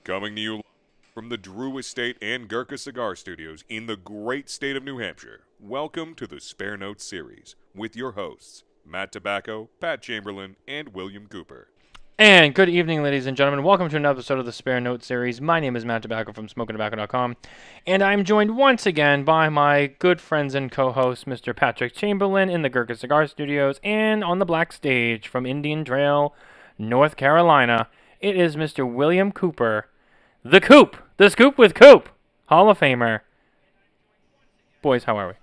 Coming to you from the Drew Estate and Gurkha Cigar Studios in the great state of New Hampshire. Welcome to the Spare Notes series with your hosts, Matt Tabacco, Pat Chamberlain, and William Cooper. And good evening, ladies and gentlemen. Welcome to another episode of the Spare Note series. My name is Matt Tabacco from SmokingTobacco.com, and I'm joined once again by my good friends and co-host, Mr. Patrick Chamberlain in the Gurkha Cigar Studios, and on the black stage from Indian Trail, North Carolina, it is Mr. William Cooper, the Coop, the Scoop with Coop, Hall of Famer. Boys, how are we?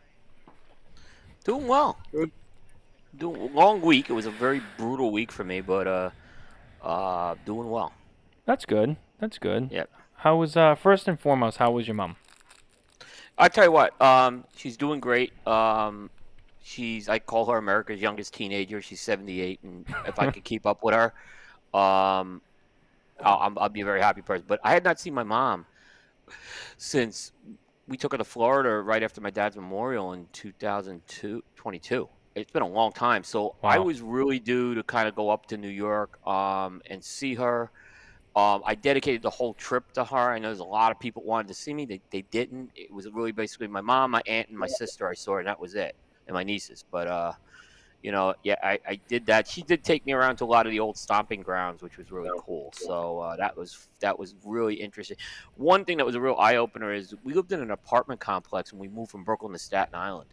Doing well. Long week. It was a very brutal week for me, but doing well. That's good. That's good. Yeah. How was first and foremost? How was your mom? I tell you what. She's doing great. I call her America's youngest teenager. She's 78, and if I could keep up with her, I'll be a very happy person. But I had not seen my mom since we took her to Florida right after my dad's memorial in 2022. It's been a long time, so Wow. I was really due to kind of go up to New York and see her. I dedicated the whole trip to her. I know there's a lot of people wanted to see me. They didn't. It was really basically my mom, my aunt, and my sister I saw, and that was it, and my nieces. But I did that. She did take me around to a lot of the old stomping grounds, which was really cool. So that was really interesting. One thing that was a real eye opener is we lived in an apartment complex when we moved from Brooklyn to Staten Island,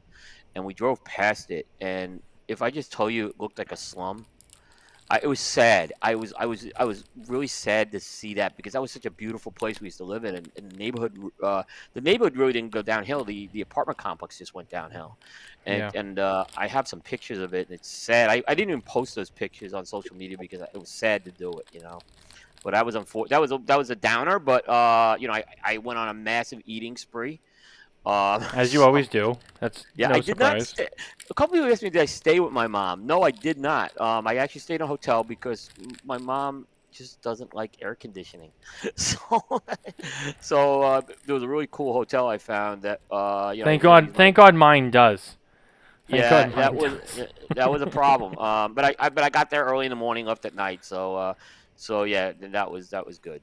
and we drove past it. And if I just tell you, it looked like a slum. It was sad. I was really sad to see that because that was such a beautiful place we used to live in, and the neighborhood really didn't go downhill. The apartment complex just went downhill, and I have some pictures of it. And it's sad. I didn't even post those pictures on social media because it was sad to do it, But that was that was a downer. But I went on a massive eating spree. As you always do. That's no I did surprise. not. A couple people asked me, "Did I stay with my mom?" No, I did not. I actually stayed in a hotel because my mom just doesn't like air conditioning. So there was a really cool hotel I found that Thank God mine does. Thank Yeah, God that mine was does. that was a problem. But I got there early in the morning, left at night. So yeah, that was good.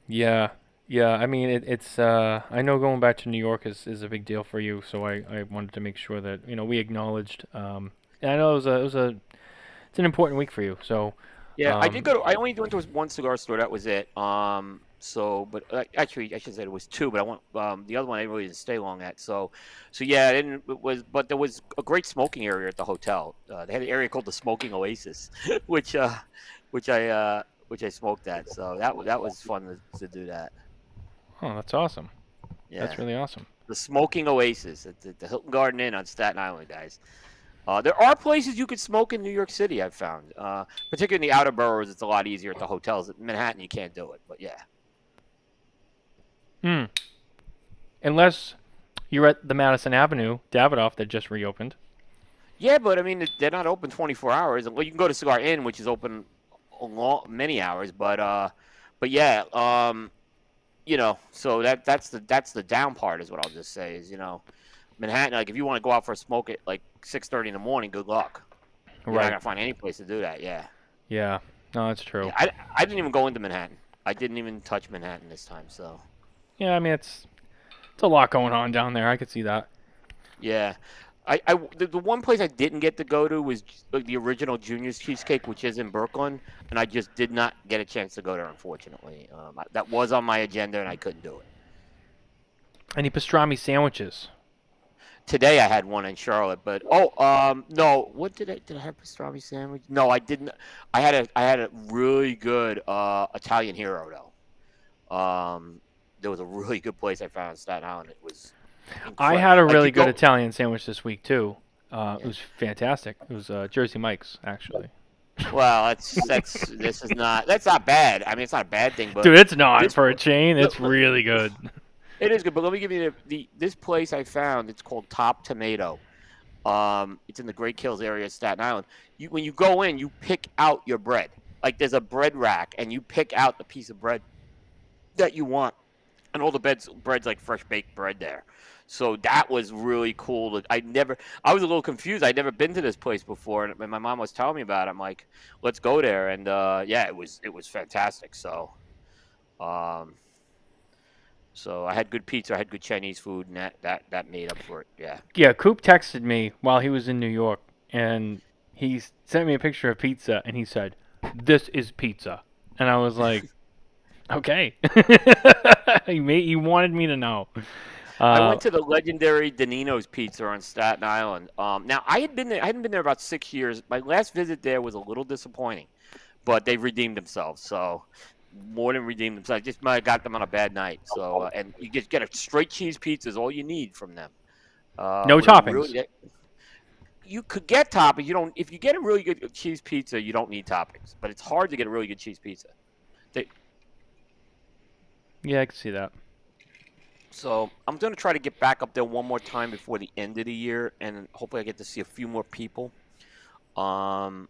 Yeah. Yeah, I mean it's I know going back to New York is a big deal for you, so I wanted to make sure that, we acknowledged and I know it's an important week for you. So Yeah, I did go to. I only went to one cigar store. That was it. But actually, I should say it was two. But I went. The other one I really didn't stay long at. So yeah, I didn't. It was. But there was a great smoking area at the hotel. They had an area called the Smoking Oasis, which I smoked at. So that was fun to do that. oh, that's awesome. Yeah, That's really awesome. the Smoking Oasis at the Hilton Garden Inn on Staten Island, guys. There are places you could smoke in New York City, I've found. Particularly in the outer boroughs, it's a lot easier at the hotels. In Manhattan, you can't do it, but yeah. Unless you're at the Madison Avenue Davidoff that just reopened. Yeah, but I mean, they're not open 24 hours. Well, you can go to Cigar Inn, which is open many hours, but yeah, so that's the down part is what I'll just say is, Manhattan, like if you want to go out for a smoke at like 6:30 in the morning, good luck. You're not gonna find any place to do that. Yeah. Yeah. No, that's true. Yeah, I didn't even go into Manhattan. I didn't even touch Manhattan this time. So. Yeah, I mean it's a lot going on down there. I could see that. Yeah. The one place I didn't get to go to was like the original Junior's Cheesecake, which is in Brooklyn, and I just did not get a chance to go there, unfortunately. That was on my agenda, and I couldn't do it. Any pastrami sandwiches? Today I had one in Charlotte, but no, what did I have pastrami sandwich? No, I didn't. I had a really good Italian Hero though. There was a really good place I found in Staten Island. It was incredible. I had a really good Italian sandwich this week too. It was fantastic. It was Jersey Mike's actually. Well, that's not bad. I mean, it's not a bad thing, but dude, it's not for a chain. It's really good. It is good, but let me give you this place I found. It's called Top Tomato. It's in the Great Kills area of Staten Island. When you go in, you pick out your bread. Like there's a bread rack, and you pick out the piece of bread that you want, and all the bread's like fresh baked bread there. So that was really cool. I was a little confused. I'd never been to this place before, and my mom was telling me about it. I'm like, let's go there, and yeah, it was fantastic. So. Um, so I had good pizza, I had good Chinese food, and that made up for it. Yeah. Yeah, Coop texted me while he was in New York, and he sent me a picture of pizza, and he said, "This is pizza," and I was like, "Okay." He wanted me to know. I Uh, went to the legendary Danino's Pizza on Staten Island. Now I had been there. I hadn't been there about 6 years. My last visit there was a little disappointing, but they've redeemed themselves. So more than redeemed themselves. Just might have got them on a bad night. So and you just get a straight cheese pizza is all you need from them. no With a toppings. really, you could get toppings. You don't. If you get a really good cheese pizza, you don't need toppings. But it's hard to get a really good cheese pizza. They, Yeah, I can see that. So I'm going to try to get back up there one more time before the end of the year, and hopefully I get to see a few more people. Um,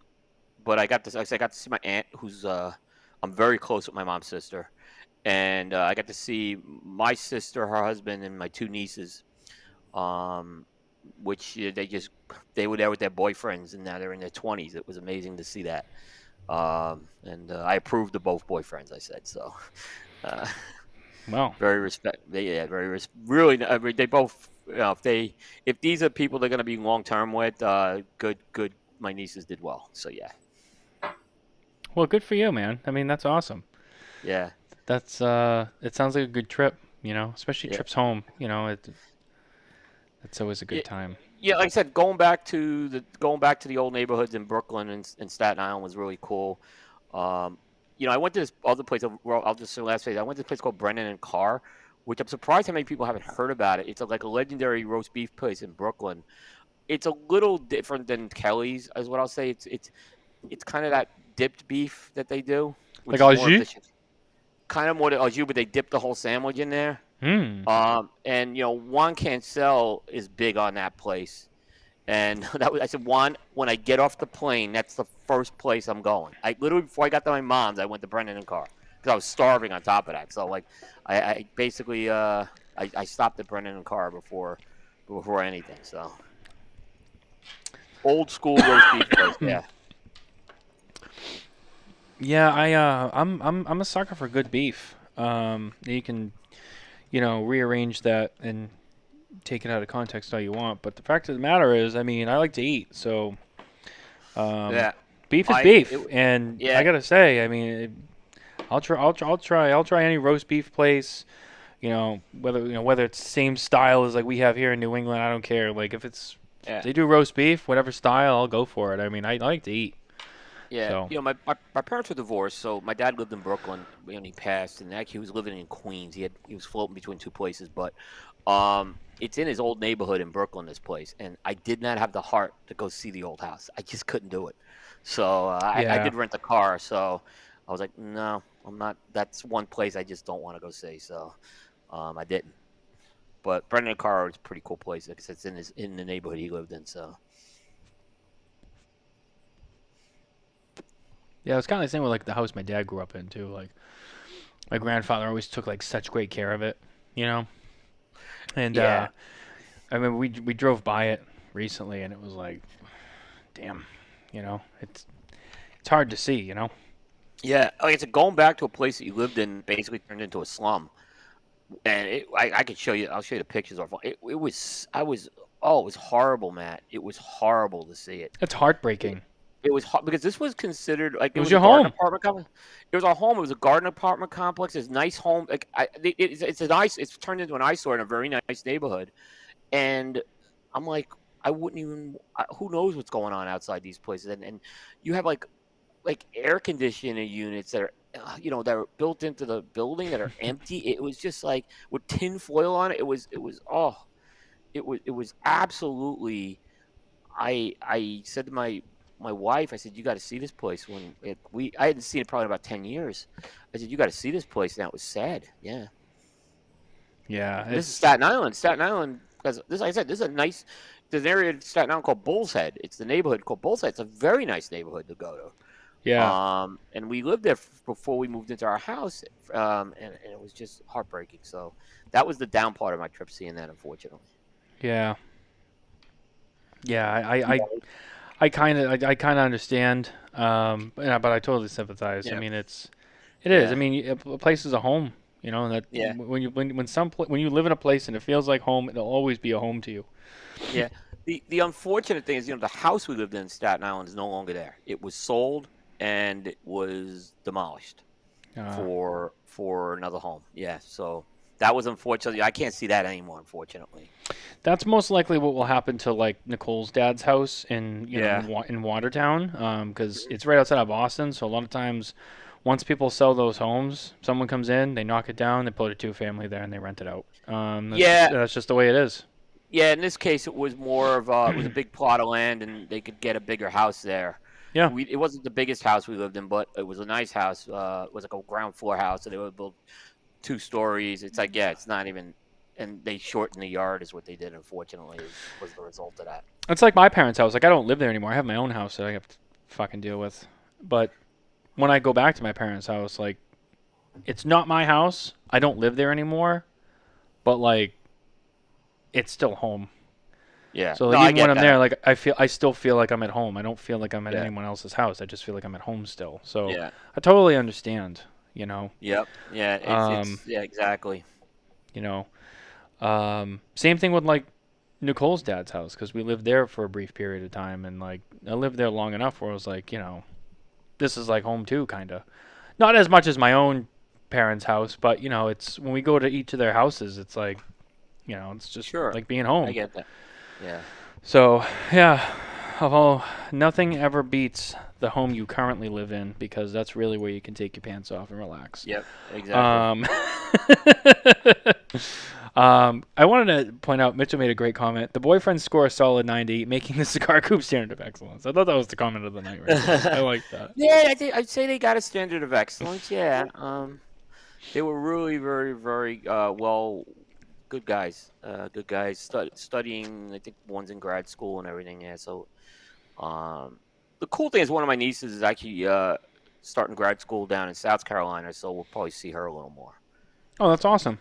but I got to, like I said, I got to see my aunt, who's I'm very close with my mom's sister, and I got to see my sister, her husband, and my two nieces. Um, which they were there with their boyfriends, and now they're in their 20s. It was amazing to see that. And I approved of both boyfriends. I said so. Uh, Well, Very respect. Really. I mean, they both. If these are people they're going to be long term with, good. My nieces did well. So yeah, well, good for you, man. I mean, that's awesome. yeah, That's it sounds like a good trip, especially yeah, trips home, it's always a yeah. good time. Yeah, like I said, going back to the old neighborhoods in Brooklyn and Staten Island was really cool. Um, I went to this other place. Well, I'll just say last phase. I went to this place called Brennan and Carr, which I'm surprised how many people haven't heard about it. It's like a legendary roast beef place in Brooklyn. It's a little different than Kelly's, is what I'll say. It's kind of that dipped beef that they do, Like which is au more of jus? the kind of more the au jus, but they dip the whole sandwich in there. Hmm. And Juan Cancel is big on that place. And I said, Juan, when I get off the plane, that's the first place I'm going. I literally before I got to my mom's, I went to Brendan and Carr because I was starving on top of that. So like, I basically I stopped at Brendan and Carr before anything. So old school roast beef place, yeah. Yeah, I'm a sucker for good beef. You can, rearrange that and take it out of context all you want, but the fact of the matter is, I mean, I like to eat, so um, Yeah. beef is I beef, it, and I yeah. gotta say, I mean, I'll try any roast beef place. Whether it's the same style as like we have here in New England, I don't care. Like if Yeah. they do roast beef, whatever style, I'll go for it. I mean, I like to eat, Yeah, so my parents were divorced, so my dad lived in Brooklyn when he passed, and actually he was living in Queens. He was floating between two places, but it's in his old neighborhood in Brooklyn. This place, and I did not have the heart to go see the old house. I just couldn't do it. So I yeah. did rent a car. So I was like, no, I'm not. That's one place I just don't want to go see. So I didn't. But Brendan Carr is a pretty cool place because it's in the neighborhood he lived in. So Yeah, it's kind of the same with like the house my dad grew up in too. Like my grandfather always took like such great care of it, you know. And yeah. I remember we drove by it recently, and it was like, damn, it's hard to see, you know. Yeah, like I said, going back to a place that you lived in basically turned into a slum, and I could show you. I'll show you the pictures of it. Was I was oh, it was horrible, Matt. It was horrible to see it. It's It, heartbreaking. it was because this was considered like It it was was a your garden home. apartment complex. It was our home. It was a garden apartment complex. It's a nice home. Like it's a nice. It's turned into an eyesore in a very nice neighborhood, and I'm like, I wouldn't even. Who knows what's going on outside these places? And you have like air conditioning units that are that are built into the building that are empty. It was just like with tin foil on it. It was absolutely. I said to my wife, I said, you got to see this place. I hadn't seen it probably in about 10 years. I said, you got to see this place. And that was sad. Yeah. Yeah, And this is it's Staten Island. Staten Island, because this, like I said, this is a nice. There's an area in Staten Island called Bull's Head. It's the neighborhood called Bull's Head. It's a very nice neighborhood to go to. yeah, And we lived there before we moved into our house, and it was just heartbreaking. So that was the down part of my trip, seeing that, unfortunately. yeah, yeah. I kind of understand, but I totally sympathize. I Yeah, mean, it's It is. Yeah. I mean, a place is a home. You know that Yeah. when you live in a place and it feels like home, it'll always be a home to you. Yeah. The unfortunate thing is, the house we lived in Staten Island is no longer there. It was sold and it was demolished Uh, for another home. Yeah. So that was unfortunately. I can't see that anymore. Unfortunately. that's most likely what will happen to like Nicole's dad's house in Yeah. in Watertown, because it's right outside of Boston. So a lot of times, once people sell those homes, someone comes in, they knock it down, they put a two-family there, and they rent it out. Yeah. That's just the way it is. Yeah. In this case, it was more of it was a big plot of land, and they could get a bigger house there. Yeah. It wasn't the biggest house we lived in, but it was a nice house. It was like a ground floor house, and they would build 2 stories. It's like, yeah, it's not even, and they shortened the yard is what they did. Unfortunately, was the result of that. It's like my parents' house. Like I don't live there anymore. I have my own house that I have to fucking deal with. But when I go back to my parents' house, like it's not my house. I don't live there anymore. But like it's still home. Yeah. So No, like I even get when I'm that. there, like I still feel like I'm at home. I don't feel like I'm at Yeah. anyone else's house. I just feel like I'm at home still. So Yeah. I totally understand. You know. Yep. Yeah. Yeah. Exactly. You know. Same thing with like Nicole's dad's house because we lived there for a brief period of time, and like I lived there long enough where I was like, this is like home too, kind of. Not as much as my own parents' house, but it's when we go to each of their houses, it's like, it's just Sure. like being home. I get that. Yeah. So yeah, although nothing ever beats the home you currently live in because that's really where you can take your pants off and relax. Yep. Exactly. I wanted to point out, Mitchell made a great comment. The boyfriends score a solid 90, making the cigar Coop standard of excellence. I thought that was the comment of the night. Right there. I like that. Yeah, I'd say they got a standard of excellence. Yeah. They were really very, very good guys. Good guys studying. I think one's in grad school and everything. Yeah. So, the cool thing is one of my nieces is actually starting grad school down in South Carolina. So we'll probably see her a little more. Oh, that's awesome.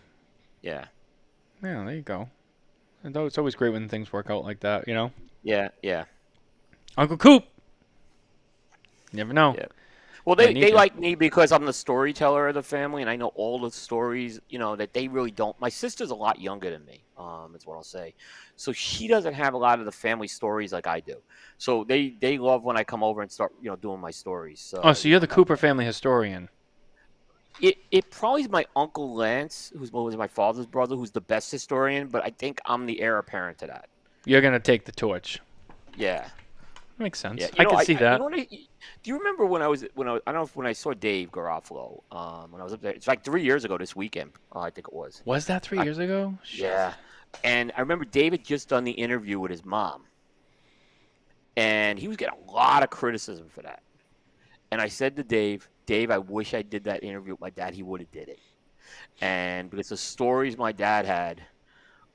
Yeah. Yeah, there you go. And it's always great when things work out like that, Yeah. Yeah. Uncle Coop. You never know. Yeah. Well, Might need they you. like me because I'm the storyteller of the family, and I know all the stories, that they really don't. My sister's a lot younger than me, is what I'll say. So she doesn't have a lot of the family stories like I do. So they love when I come over and start, doing my stories. So, Oh, so you're the Cooper family historian. It probably is my uncle Lance, was my father's brother, who's the best historian, but I think I'm the heir apparent to that. You're going to take the torch. Yeah. Makes sense. Yeah, I can see that. Do you remember when I don't know when I saw Dave Garofalo when I was up there? It's like 3 years ago this weekend. I think it was. Was that 3 years ago? Yeah, and I remember David just done the interview with his mom, and he was getting a lot of criticism for that. And I said to Dave, I wish I did that interview with my dad. He would have did it, and because the stories my dad had,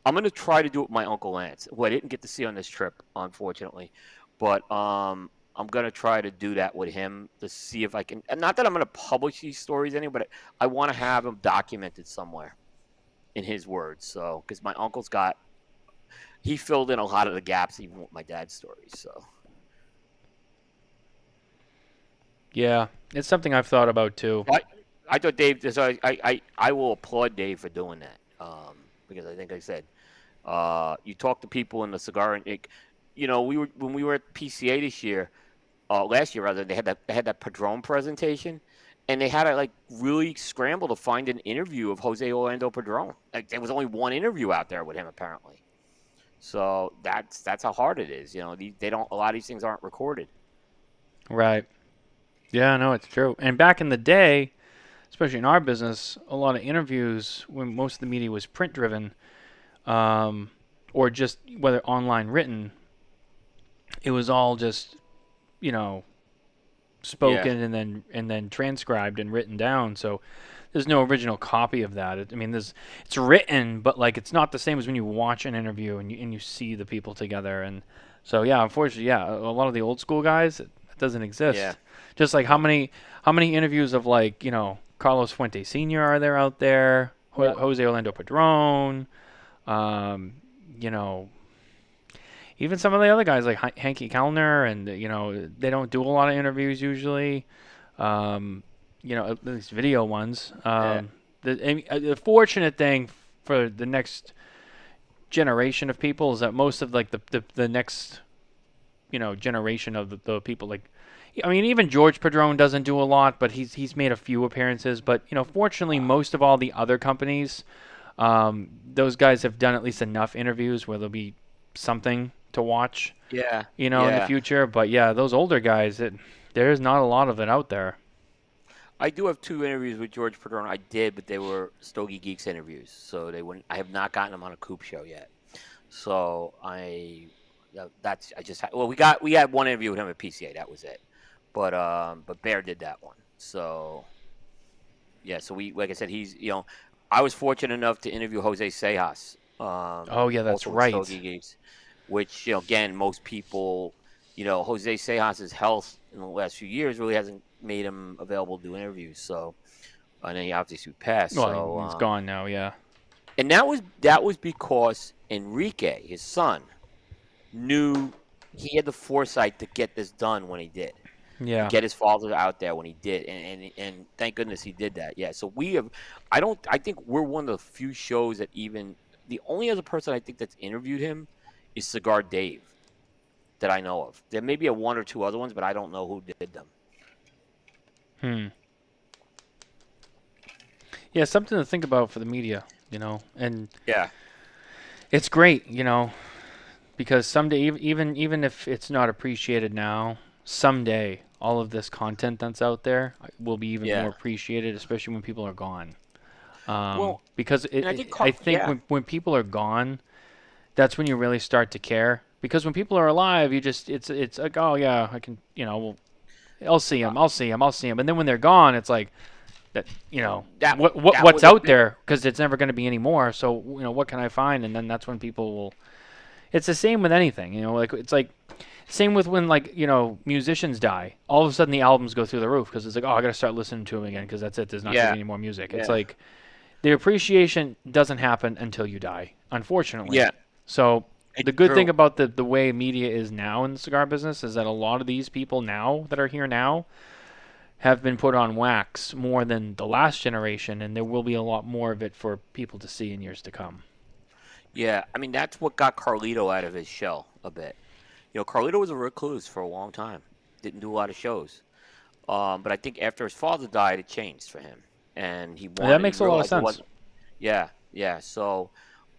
I'm gonna try to do it with my uncle Lance, who I didn't get to see on this trip, unfortunately. But I'm gonna try to do that with him to see if I can. And not that I'm gonna publish these stories anyway, but I want to have them documented somewhere, in his words. So, because my uncle's he filled in a lot of the gaps even with my dad's stories. So. Yeah, it's something I've thought about too. I thought Dave. So I will applaud Dave for doing that. Because I think I said, you talk to people in the cigar and. When we were at PCA this year, last year rather, they had that Padron presentation, and they had to like really scramble to find an interview of Jose Orlando Padron. Like there was only one interview out there with him apparently. So that's how hard it is. They don't. A lot of these things aren't recorded. Right. Yeah, no, it's true. And back in the day, especially in our business, a lot of interviews when most of the media was print driven, or just whether online written. It was all just, spoken and then transcribed and written down. So there's no original copy of that. It's written, but like it's not the same as when you watch an interview and you see the people together. And so yeah, unfortunately, a lot of the old school guys, it doesn't exist. Yeah. Just like how many interviews of like Carlos Fuente Sr. are there out there? Jose Orlando Padron, even some of the other guys like Hanky Kellner, and they don't do a lot of interviews usually. at least video ones. Yeah. The fortunate thing for the next generation of people is that most of like the next generation of the people, like, I mean, even George Padron doesn't do a lot, but he's made a few appearances. But fortunately, most of all the other companies, those guys have done at least enough interviews where there'll be something to watch, Yeah. in the future. But yeah, those older guys, there's not a lot of it out there. I do have 2 interviews with George Perdomo. I did, but they were Stogie Geeks interviews, so they wouldn't. I have not gotten them on a Coop show yet. So I just had, well, we had one interview with him at PCA. That was it. But Bear did that one. So yeah. So we, like I said, I was fortunate enough to interview Jose Sejas. Oh yeah, that's also with right. Stogie Geeks, which again, most people, Jose Sejas' health in the last few years really hasn't made him available to do interviews. So, and then he obviously passed. Well, So he's gone now. Yeah. and that was because Enrique, his son, knew he had the foresight to get this done when he did. Yeah. Get his father out there when he did, and thank goodness he did that. Yeah. So I think we're one of the few shows that even the only other person I think that's interviewed him is Cigar Dave that I know of. There may be 1 or 2 other ones, but I don't know who did them. Yeah, something to think about for the media, and Yeah. it's great, because someday, even if it's not appreciated now, someday all of this content that's out there will be even more appreciated, especially when people are gone. Because I think when people are gone, that's when you really start to care. Because when people are alive, it's like, oh yeah, I can, I'll see them, and then when they're gone, it's like that, what's out there, because it's never going to be any more. So what can I find? And then that's when people will. It's the same with anything, like it's like same with when, like, musicians die. All of a sudden the albums go through the roof because it's like, oh, I got to start listening to them again because that's it. There's not going to be any more music. It's like the appreciation doesn't happen until you die, unfortunately. Yeah. So the good thing about the way media is now in the cigar business is that a lot of these people now that are here now have been put on wax more than the last generation, and there will be a lot more of it for people to see in years to come. Yeah, I mean, that's what got Carlito out of his shell a bit. Carlito was a recluse for a long time. Didn't do a lot of shows. But I think after his father died, it changed for him. And that makes a lot of sense. Yeah. So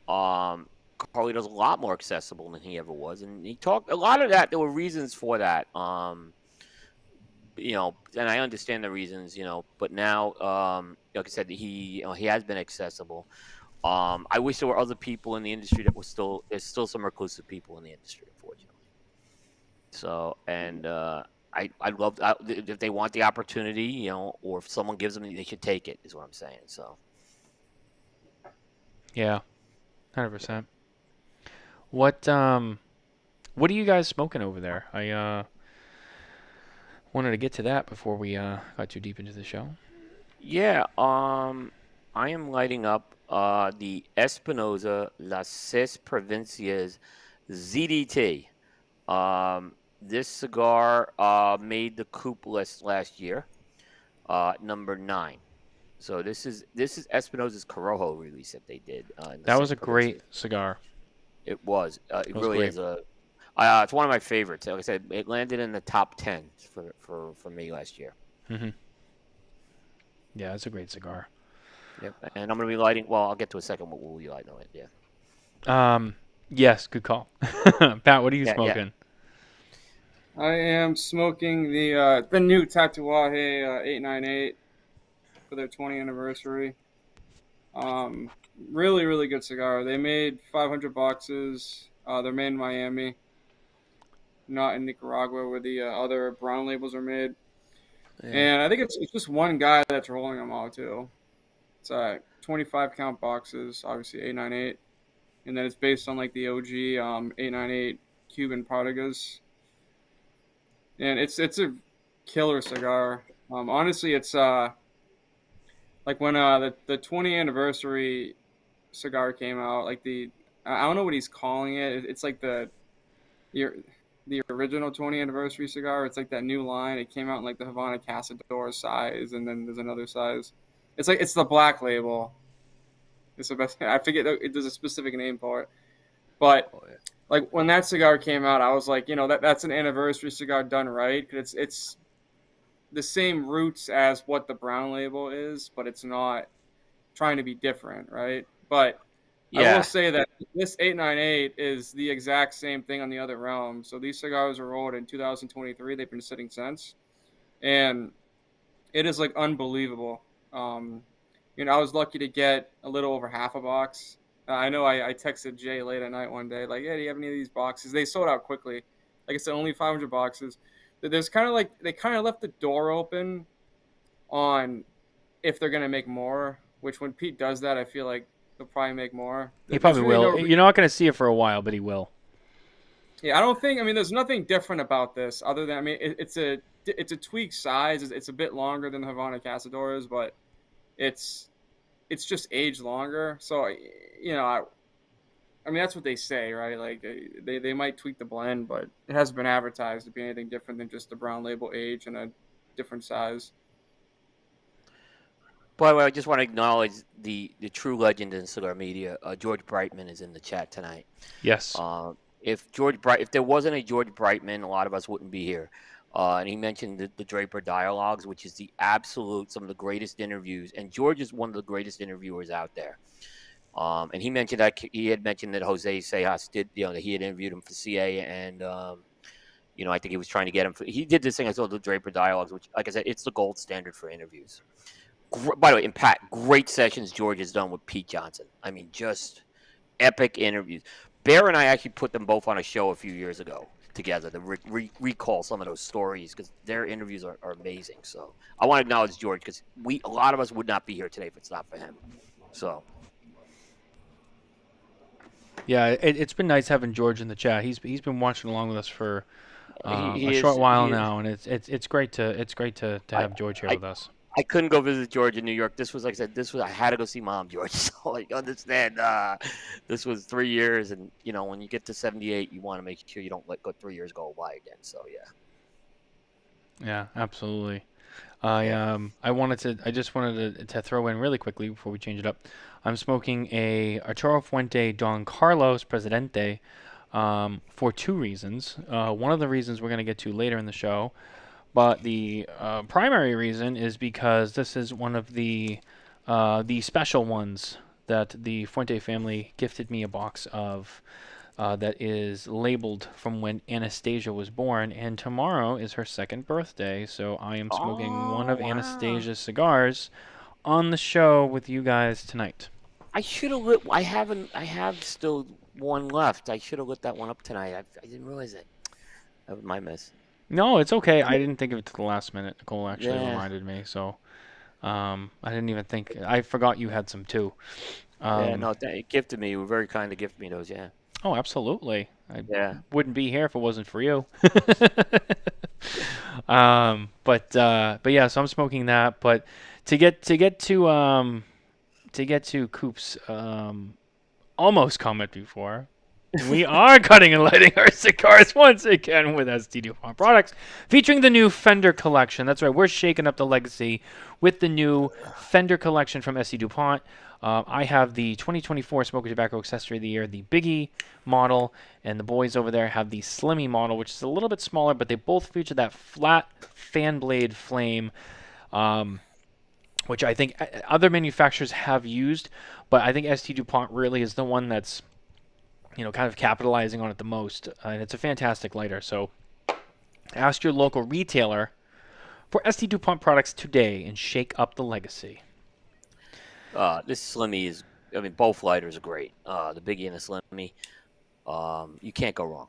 Carlito's a lot more accessible than he ever was. And he talked a lot of that. There were reasons for that. And I understand the reasons, but now, like I said, he has been accessible. I wish there were other people in the industry there's still some reclusive people in the industry, unfortunately. So, and I'd love if they want the opportunity, or if someone gives them, they should take it, is what I'm saying. So. Yeah, 100%. What are you guys smoking over there? I wanted to get to that before we got too deep into the show. Yeah, I am lighting up the Espinosa Las Seis Provincias ZDT. This cigar made the Coop list last year, number 9. So this is Espinosa's Corojo release that they did. That was a great cigar. It was. It really great. Is a. It's one of my favorites. Like I said, it landed in the top 10 for me last year. Mm-hmm. Yeah, it's a great cigar. Yep, and I'm going to be lighting. Well, I'll get to a second. What will we light on it? Yeah. Yes, good call. Pat, what are you smoking? Yeah. I am smoking the new Tatuaje 898 for their 20th anniversary. Really, really good cigar. They made 500 boxes. They're made in Miami, not in Nicaragua, where the other brown labels are made. Yeah. And I think it's just one guy that's rolling them all too. It's 25 count boxes, obviously 898, and then it's based on like the OG 898 Cuban Prodigas. And it's a killer cigar. Honestly, it's like when the 20th anniversary cigar came out, like I don't know what he's calling it. It's like the original 20th anniversary cigar. It's like that new line. It came out in like the Havana Cazador size, and then there's another size. It's the black label. It's the best. I forget. There's a specific name for it, but Oh, yeah. like when that cigar came out, I was like, that's an anniversary cigar done right. It's the same roots as what the brown label is, but it's not trying to be different, right? But I will Yeah. say that this 898 is the exact same thing on the other realm. So these cigars were rolled in 2023. They've been sitting since, and it is like unbelievable. Um, I was lucky to get a little over half a box. I know I texted Jay late at night one day, like, "Hey, do you have any of these boxes?" They sold out quickly. Like I said, only 500 boxes. There's kind of like they kind of left the door open on if they're gonna make more. Which when Pete does that, I feel like he'll probably make more. He There's probably really will. You're not going to see it for a while, but he will. Yeah, I don't think. I mean, there's nothing different about this other than it's a tweaked size. It's a bit longer than the Havana Cazadores, but it's just aged longer. So I mean that's what they say, right? Like they might tweak the blend, but it hasn't been advertised to be anything different than just the brown label age and a different size. By the way, I just want to acknowledge the true legend in cigar media. George Brightman is in the chat tonight. Yes. If there wasn't a George Brightman, a lot of us wouldn't be here. And he mentioned the Draper Dialogues, which is some of the greatest interviews. And George is one of the greatest interviewers out there. And he mentioned that Jose Sejas did, that he had interviewed him for CA, and I think he was trying to get him. He did this thing I called the Draper Dialogues, which, like I said, it's the gold standard for interviews. By the way, great sessions George has done with Pete Johnson. I mean, just epic interviews. Bear and I actually put them both on a show a few years ago together to recall some of those stories because their interviews are amazing. So I want to acknowledge George because a lot of us would not be here today if it's not for him. So. Yeah, it's been nice having George in the chat. He's been watching along with us for a short while now, and it's great to have George here with us. I couldn't go visit George in New York. This was, like I said, I had to go see Mom, George. So I understand. This was 3 years, and when you get to 78, you want to make sure you don't let 3 years go by again. So yeah. Yeah, absolutely. I just wanted to throw in really quickly before we change it up. I'm smoking a Arturo Fuente Don Carlos Presidente for two reasons. One of the reasons we're going to get to later in the show. But the primary reason is because this is one of the special ones that the Fuente family gifted me a box of that is labeled from when Anastasia was born, and tomorrow is her second birthday, so I am smoking one of Anastasia's cigars on the show with you guys tonight. I should have lit. I have still one left. I should have lit that one up tonight. I didn't realize it. That was my miss. No, it's okay. I didn't think of it to the last minute. Nicole actually reminded me, so I didn't even think. I forgot you had some too. It gifted me. You were very kind to gift me those. Yeah. Oh, absolutely. I wouldn't be here if it wasn't for you. But yeah, so I'm smoking that. But to get to Coop's almost comment before. We are cutting and lighting our cigars once again with ST Dupont products, featuring the new Fender collection. That's right, we're shaking up the legacy with the new Fender collection from ST Dupont. I have the 2024 Smoker Tobacco Accessory of the Year, the Biggie model, and the boys over there have the Slimmy model, which is a little bit smaller, but they both feature that flat fan blade flame, which I think other manufacturers have used, but I think ST Dupont really is the one that's kind of capitalizing on it the most, and it's a fantastic lighter. So ask your local retailer for ST Dupont products today and shake up the legacy. This Slimmy is, both lighters are great. The Biggie and the Slimmy, you can't go wrong.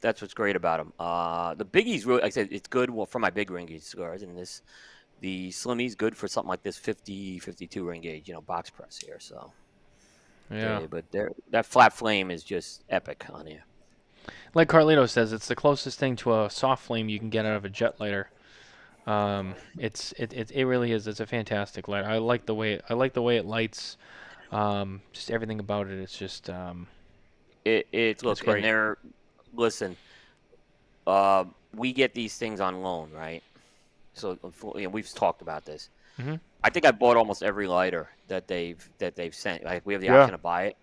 That's what's great about them. The Biggie's really, like I said, it's good for my big ring gauge cigars, and the Slimmy's good for something like this 50, 52 ring gauge, box press here. So. Yeah. Okay, but that flat flame is just epic on here. Like Carlito says, it's the closest thing to a soft flame you can get out of a jet lighter. It really is. It's a fantastic lighter. I like the way it lights. Just everything about it. It's just it's great. And listen, we get these things on loan, right? So we've talked about this. Mhm. I think I bought almost every lighter that they've sent. Like we have the Yeah. option to buy it.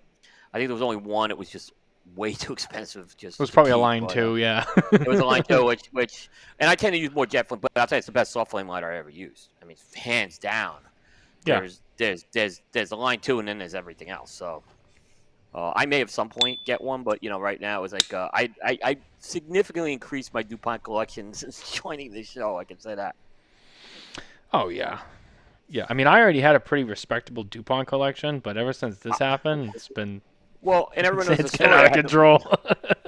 I think there was only one. It was just way too expensive just It was to probably a keep. line But, too, yeah. it was a line two, which, and I tend to use more jet flame, but I'll tell you, it's the best soft flame lighter I ever used. I mean, hands down. Yeah. There's a line two, and then there's everything else. So, I may at some point get one, but right now it was like I significantly increased my Dupont collection since joining this show. I can say that. Oh yeah. Yeah, I mean, I already had a pretty respectable Dupont collection, but ever since this happened, it's been Well, and everyone knows the it's story. been out of control.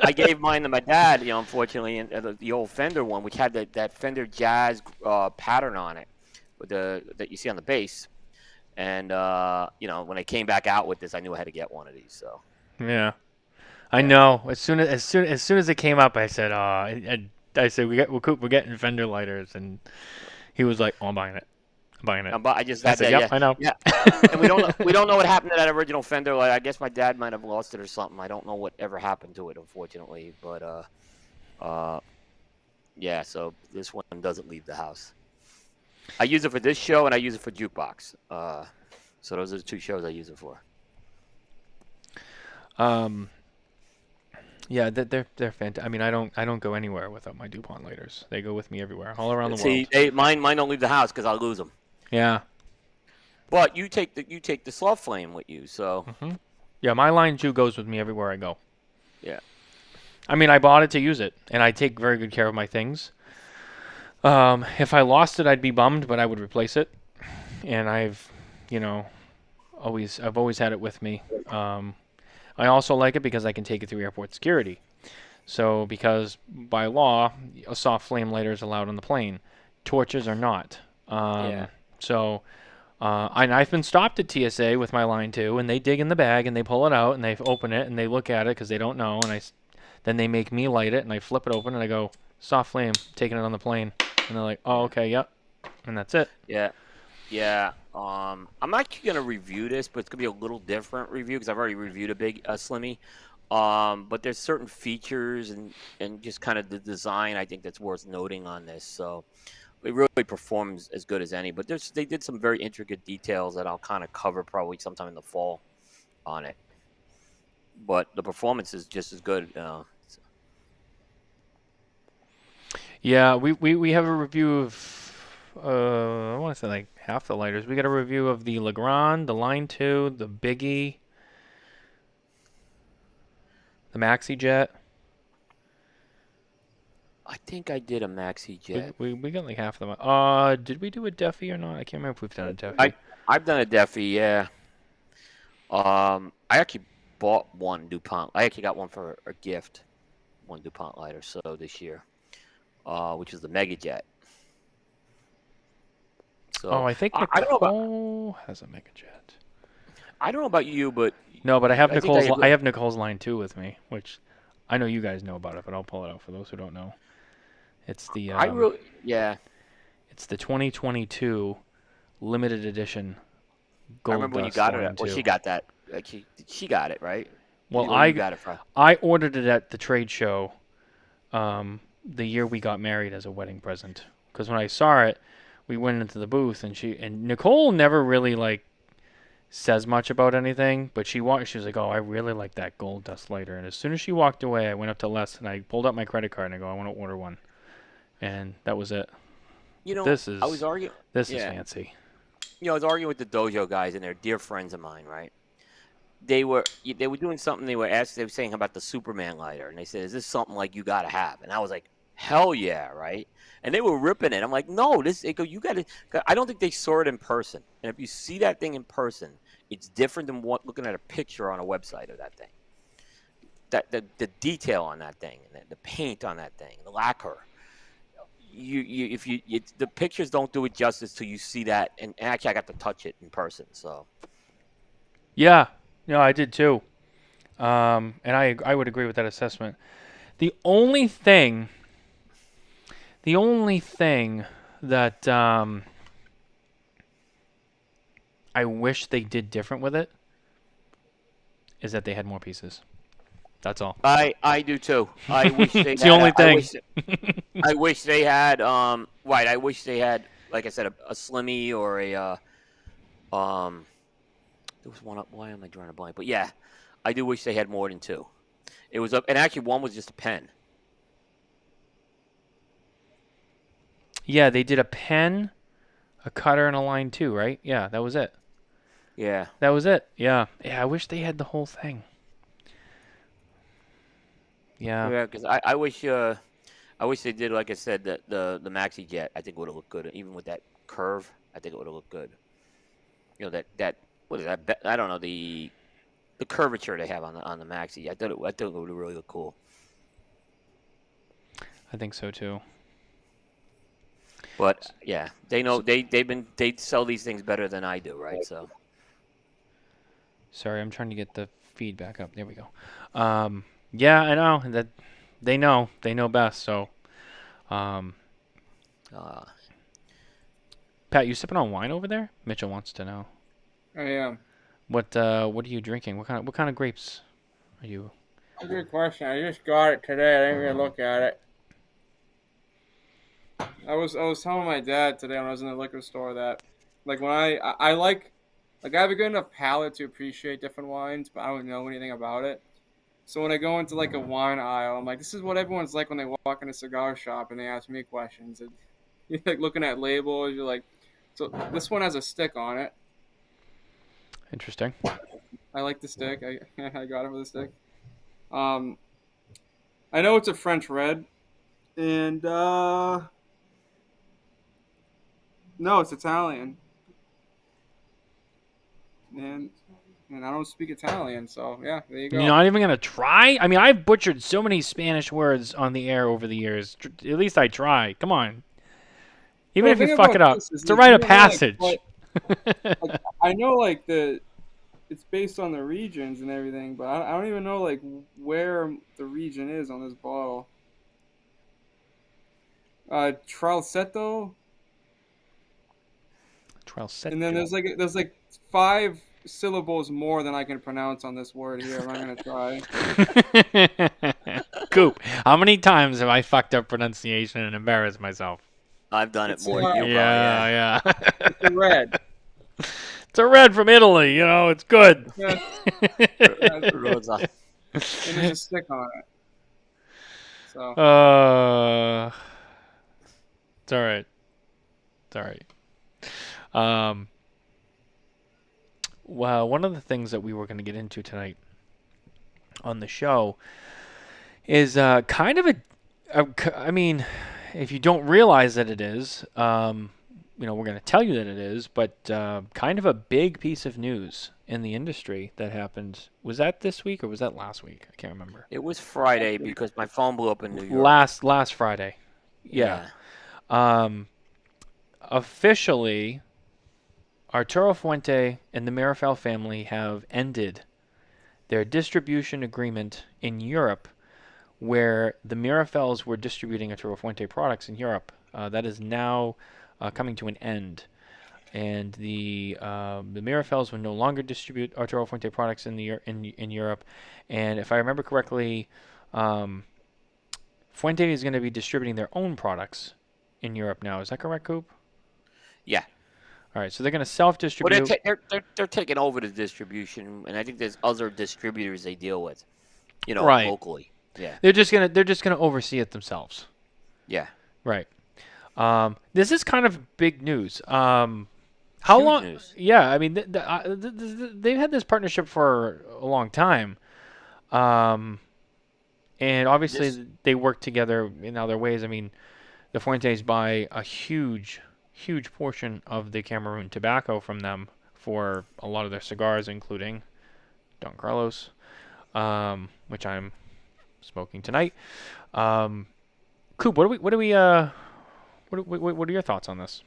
I gave mine to my dad, unfortunately, and the old Fender one, which had that Fender Jazz pattern on it, with that you see on the base. And when I came back out with this, I knew I had to get one of these. So Yeah, I know. As soon as it came up, I said, I said we're getting Fender lighters, and he was like, "Oh, I'm buying it. I'm buying it." I just I had said, that. "Yep, Yeah, I know." yeah. And we don't know what happened to that original Fender. Like, I guess my dad might have lost it or something. I don't know what ever happened to it, unfortunately. But yeah. So this one doesn't leave the house. I use it for this show, and I use it for Jukebox. So those are the two shows I use it for. Yeah, they're fantastic. I mean, I don't go anywhere without my Dupont lighters. They go with me everywhere, all around the world. See, mine don't leave the house because I'll lose them. Yeah. But you take the soft flame with you, so. Mhm. Yeah, my line 2 goes with me everywhere I go. Yeah. I mean, I bought it to use it, and I take very good care of my things. If I lost it, I'd be bummed, but I would replace it. And I've always had it with me. I also like it because I can take it through airport security. So, because by law, a soft flame lighter is allowed on the plane, torches are not. Yeah. So, and I've been stopped at TSA with my line 2, and they dig in the bag and they pull it out and they open it and they look at it because they don't know, and then they make me light it and I flip it open and I go, soft flame, taking it on the plane, and they're like, oh, okay, yep, and that's it. Yeah. Yeah. I'm actually gonna review this, but it's gonna be a little different review because I've already reviewed a big Slimmy. But there's certain features and just kind of the design I think that's worth noting on this. So it really performs as good as any. But they did some very intricate details that I'll kind of cover probably sometime in the fall on it. But the performance is just as good. Yeah, we have a review of I want to say like half the lighters. We got a review of the Legrand, the Line 2, the Biggie, the Maxi Jet. I think I did a Maxi Jet. We got like half of them. Did we do a Deafy or not? I can't remember if we've done a Deafy. I've done a Deafy, yeah. I actually bought one Dupont. I actually got one for a gift, one Dupont lighter, so this year, which is the Mega Jet. So, I think I don't know Nicole has a Mega Jet. I don't know about you, but no, but I have Nicole's. I I have Nicole's line 2 with me, which I know you guys know about it, but I'll pull it out for those who don't know. It's the It's the 2022 limited edition gold. I remember when you got it. Well, she got that. She got it, right? Well, Where you got it from? I ordered it at the trade show the year we got married as a wedding present. Because when I saw it, we went into the booth and Nicole never really like says much about anything, but she was like, "Oh, I really like that gold dust lighter." And as soon as she walked away, I went up to Les and I pulled up my credit card and I go, "I want to order one." And that was it. This is fancy. I was arguing with the dojo guys, and they're dear friends of mine, right? They were doing something. They were saying about the Superman lighter, and they said, "Is this something like you gotta have?" And I was like, "Hell yeah, right?" And they were ripping it. I'm like, "No, you gotta." I don't think they saw it in person. And if you see that thing in person, it's different than looking at a picture on a website of that thing. The detail on that thing, and the paint on that thing, the lacquer. The pictures don't do it justice till you see that, and actually I got to touch it in person. So yeah, I did too, and I would agree with that assessment. The only thing that I wish they did different with it is that they had more pieces. That's all. I do too. I wish they It's the only thing. I wish they had right. I wish they had, like I said, a Slimmy or a There was one. Why am I drawing a blank? But yeah, I do wish they had more than two. It was and actually one was just a pen. Yeah, they did a pen, a cutter, and a line too, right? Yeah, that was it. Yeah. That was it. Yeah. Yeah, I wish they had the whole thing. Yeah. Yeah, because I wish they did, like I said, the Maxi Jet. I think would have looked good, even with that curve. I think it would have looked good. You know that what is that? I don't know, the curvature they have on the Maxi. I thought it would have really looked cool. I think so too. But yeah, they know they sell these things better than I do, right? So. Sorry, I'm trying to get the feedback up. There we go. Yeah, I know that they know best. So, Pat, you sipping on wine over there? Mitchell wants to know. I am. What are you drinking? What kind of grapes are you? Good question. I just got it today. I didn't even look at it. I was telling my dad today when I was in the liquor store that, like, when I like I have a good enough palate to appreciate different wines, but I don't know anything about it. So when I go into like a wine aisle, I'm like, this is what everyone's like when they walk in a cigar shop and they ask me questions. And you're like looking at labels. You're like, so this one has a stick on it. Interesting. I like the stick. I got it with a stick. I know it's a French red, and no, it's Italian. And I don't speak Italian, so yeah, there you go. You're not even gonna try? I mean, I've butchered so many Spanish words on the air over the years. At least I try. Come on. Even if you fuck it up, it's a rite of passage. I know, like, it's based on the regions and everything, but I don't even know, like, where the region is on this bottle. Tralsetto. And then there's like 5 syllables more than I can pronounce on this word here. I'm gonna try. Coop, how many times have I fucked up pronunciation and embarrassed myself? I've done it more than you. Yeah. It's a red. It's a red from Italy. You know, it's good. Yeah. And there's a stick on it. So. It's all right. It's all right. Well, one of the things that we were going to get into tonight on the show is kind of I mean, if you don't realize that it is, we're going to tell you that it is, but kind of a big piece of news in the industry that happened. Was that this week or was that last week? I can't remember. It was Friday because my phone blew up in New York. Last Friday. Yeah. Officially, Arturo Fuente and the Meerapfel family have ended their distribution agreement in Europe, where the Meerapfels were distributing Arturo Fuente products in Europe. That is now coming to an end, and the Meerapfels will no longer distribute Arturo Fuente products in Europe. And if I remember correctly, Fuente is going to be distributing their own products in Europe now. Is that correct, Coop? Yeah. All right, so they're going to self-distribute. Well, they're taking over the distribution, and I think there's other distributors they deal with, right. locally. Yeah. They're just gonna oversee it themselves. Yeah. Right. This is kind of big news. How Huge long? News. Yeah, I mean, they've had this partnership for a long time, and obviously they work together in other ways. I mean, the Fuentes buy a huge portion of the Cameroon tobacco from them for a lot of their cigars, including Don Carlos, which I'm smoking tonight. Coop, what are your thoughts on this?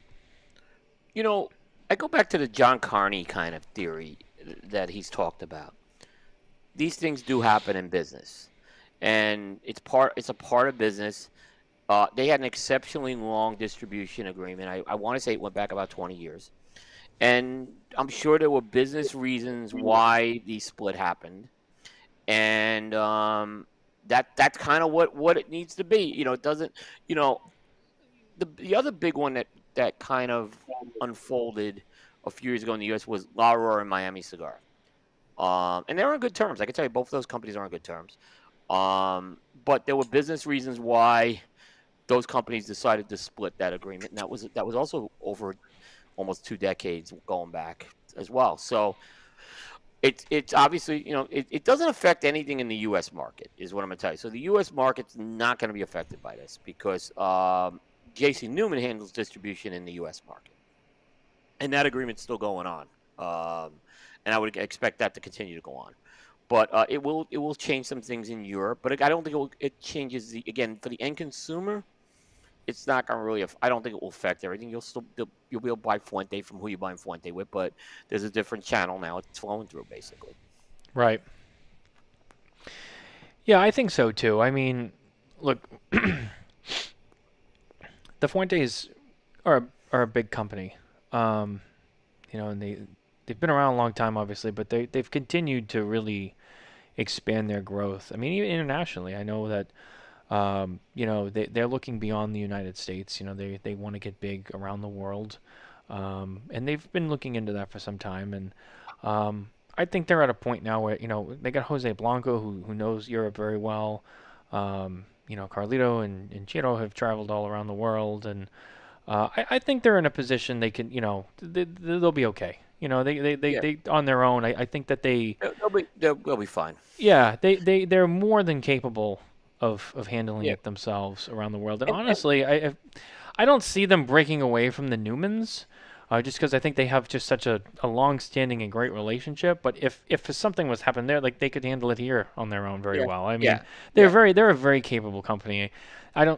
I go back to the John Carney kind of theory that he's talked about. These things do happen in business, and it's a part of business. They had an exceptionally long distribution agreement. I want to say it went back about 20 years. And I'm sure there were business reasons why the split happened. and that's kind of what it needs to be. It doesn't. The other big one that kind of unfolded a few years ago in the U.S. was La Aurora and Miami Cigar. And they're on good terms. I can tell you both of those companies are on good terms. But there were business reasons why those companies decided to split that agreement, and that was also over almost 2 decades going back as well. So it's obviously it doesn't affect anything in the U.S. market, is what I'm going to tell you. So the U.S. market's not going to be affected by this because J.C. Newman handles distribution in the U.S. market, and that agreement's still going on. And I would expect that to continue to go on. But it will change some things in Europe. But I don't think it changes again for the end consumer. It's not going to really. I don't think it will affect everything. You'll be able to buy Fuente from who you're buying Fuente with, but there's a different channel now it's flowing through basically. Right. Yeah, I think so too. I mean, look, the Fuentes are a big company, and they've been around a long time, obviously, but they've continued to really expand their growth. I mean, even internationally, I know that they're looking beyond the United States. They want to get big around the world, and they've been looking into that for some time. And I think they're at a point now where they got Jose Blanco who knows Europe very well. Carlito and Chiro have traveled all around the world, and I think they're in a position they can they'll be okay. They on their own. I think that they'll be fine. Yeah, they're more than capable of handling it themselves around the world. And honestly, I don't see them breaking away from the Newmans, just because I think they have just such a long-standing and great relationship. But if something was happening there, like they could handle it here on their own very well. I mean, they're a very capable company.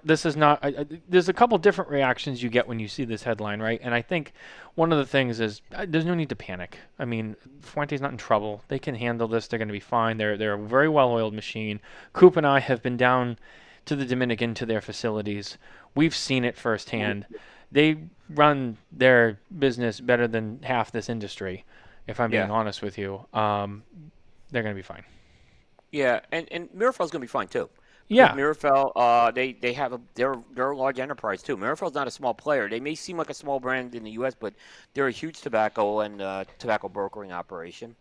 This is not. There's a couple different reactions you get when you see this headline, right? And I think one of the things is there's no need to panic. I mean, Fuente's not in trouble. They can handle this. They're going to be fine. They're a very well-oiled machine. Coop and I have been down to the Dominican to their facilities. We've seen it firsthand. They run their business better than half this industry, if I'm being honest with you. They're going to be fine. Yeah, and Meerapfel's going to be fine too. Yeah, Meerapfel, they're a large enterprise too. Meerapfel's not a small player. They may seem like a small brand in the U.S., but they're a huge tobacco and tobacco brokering operation,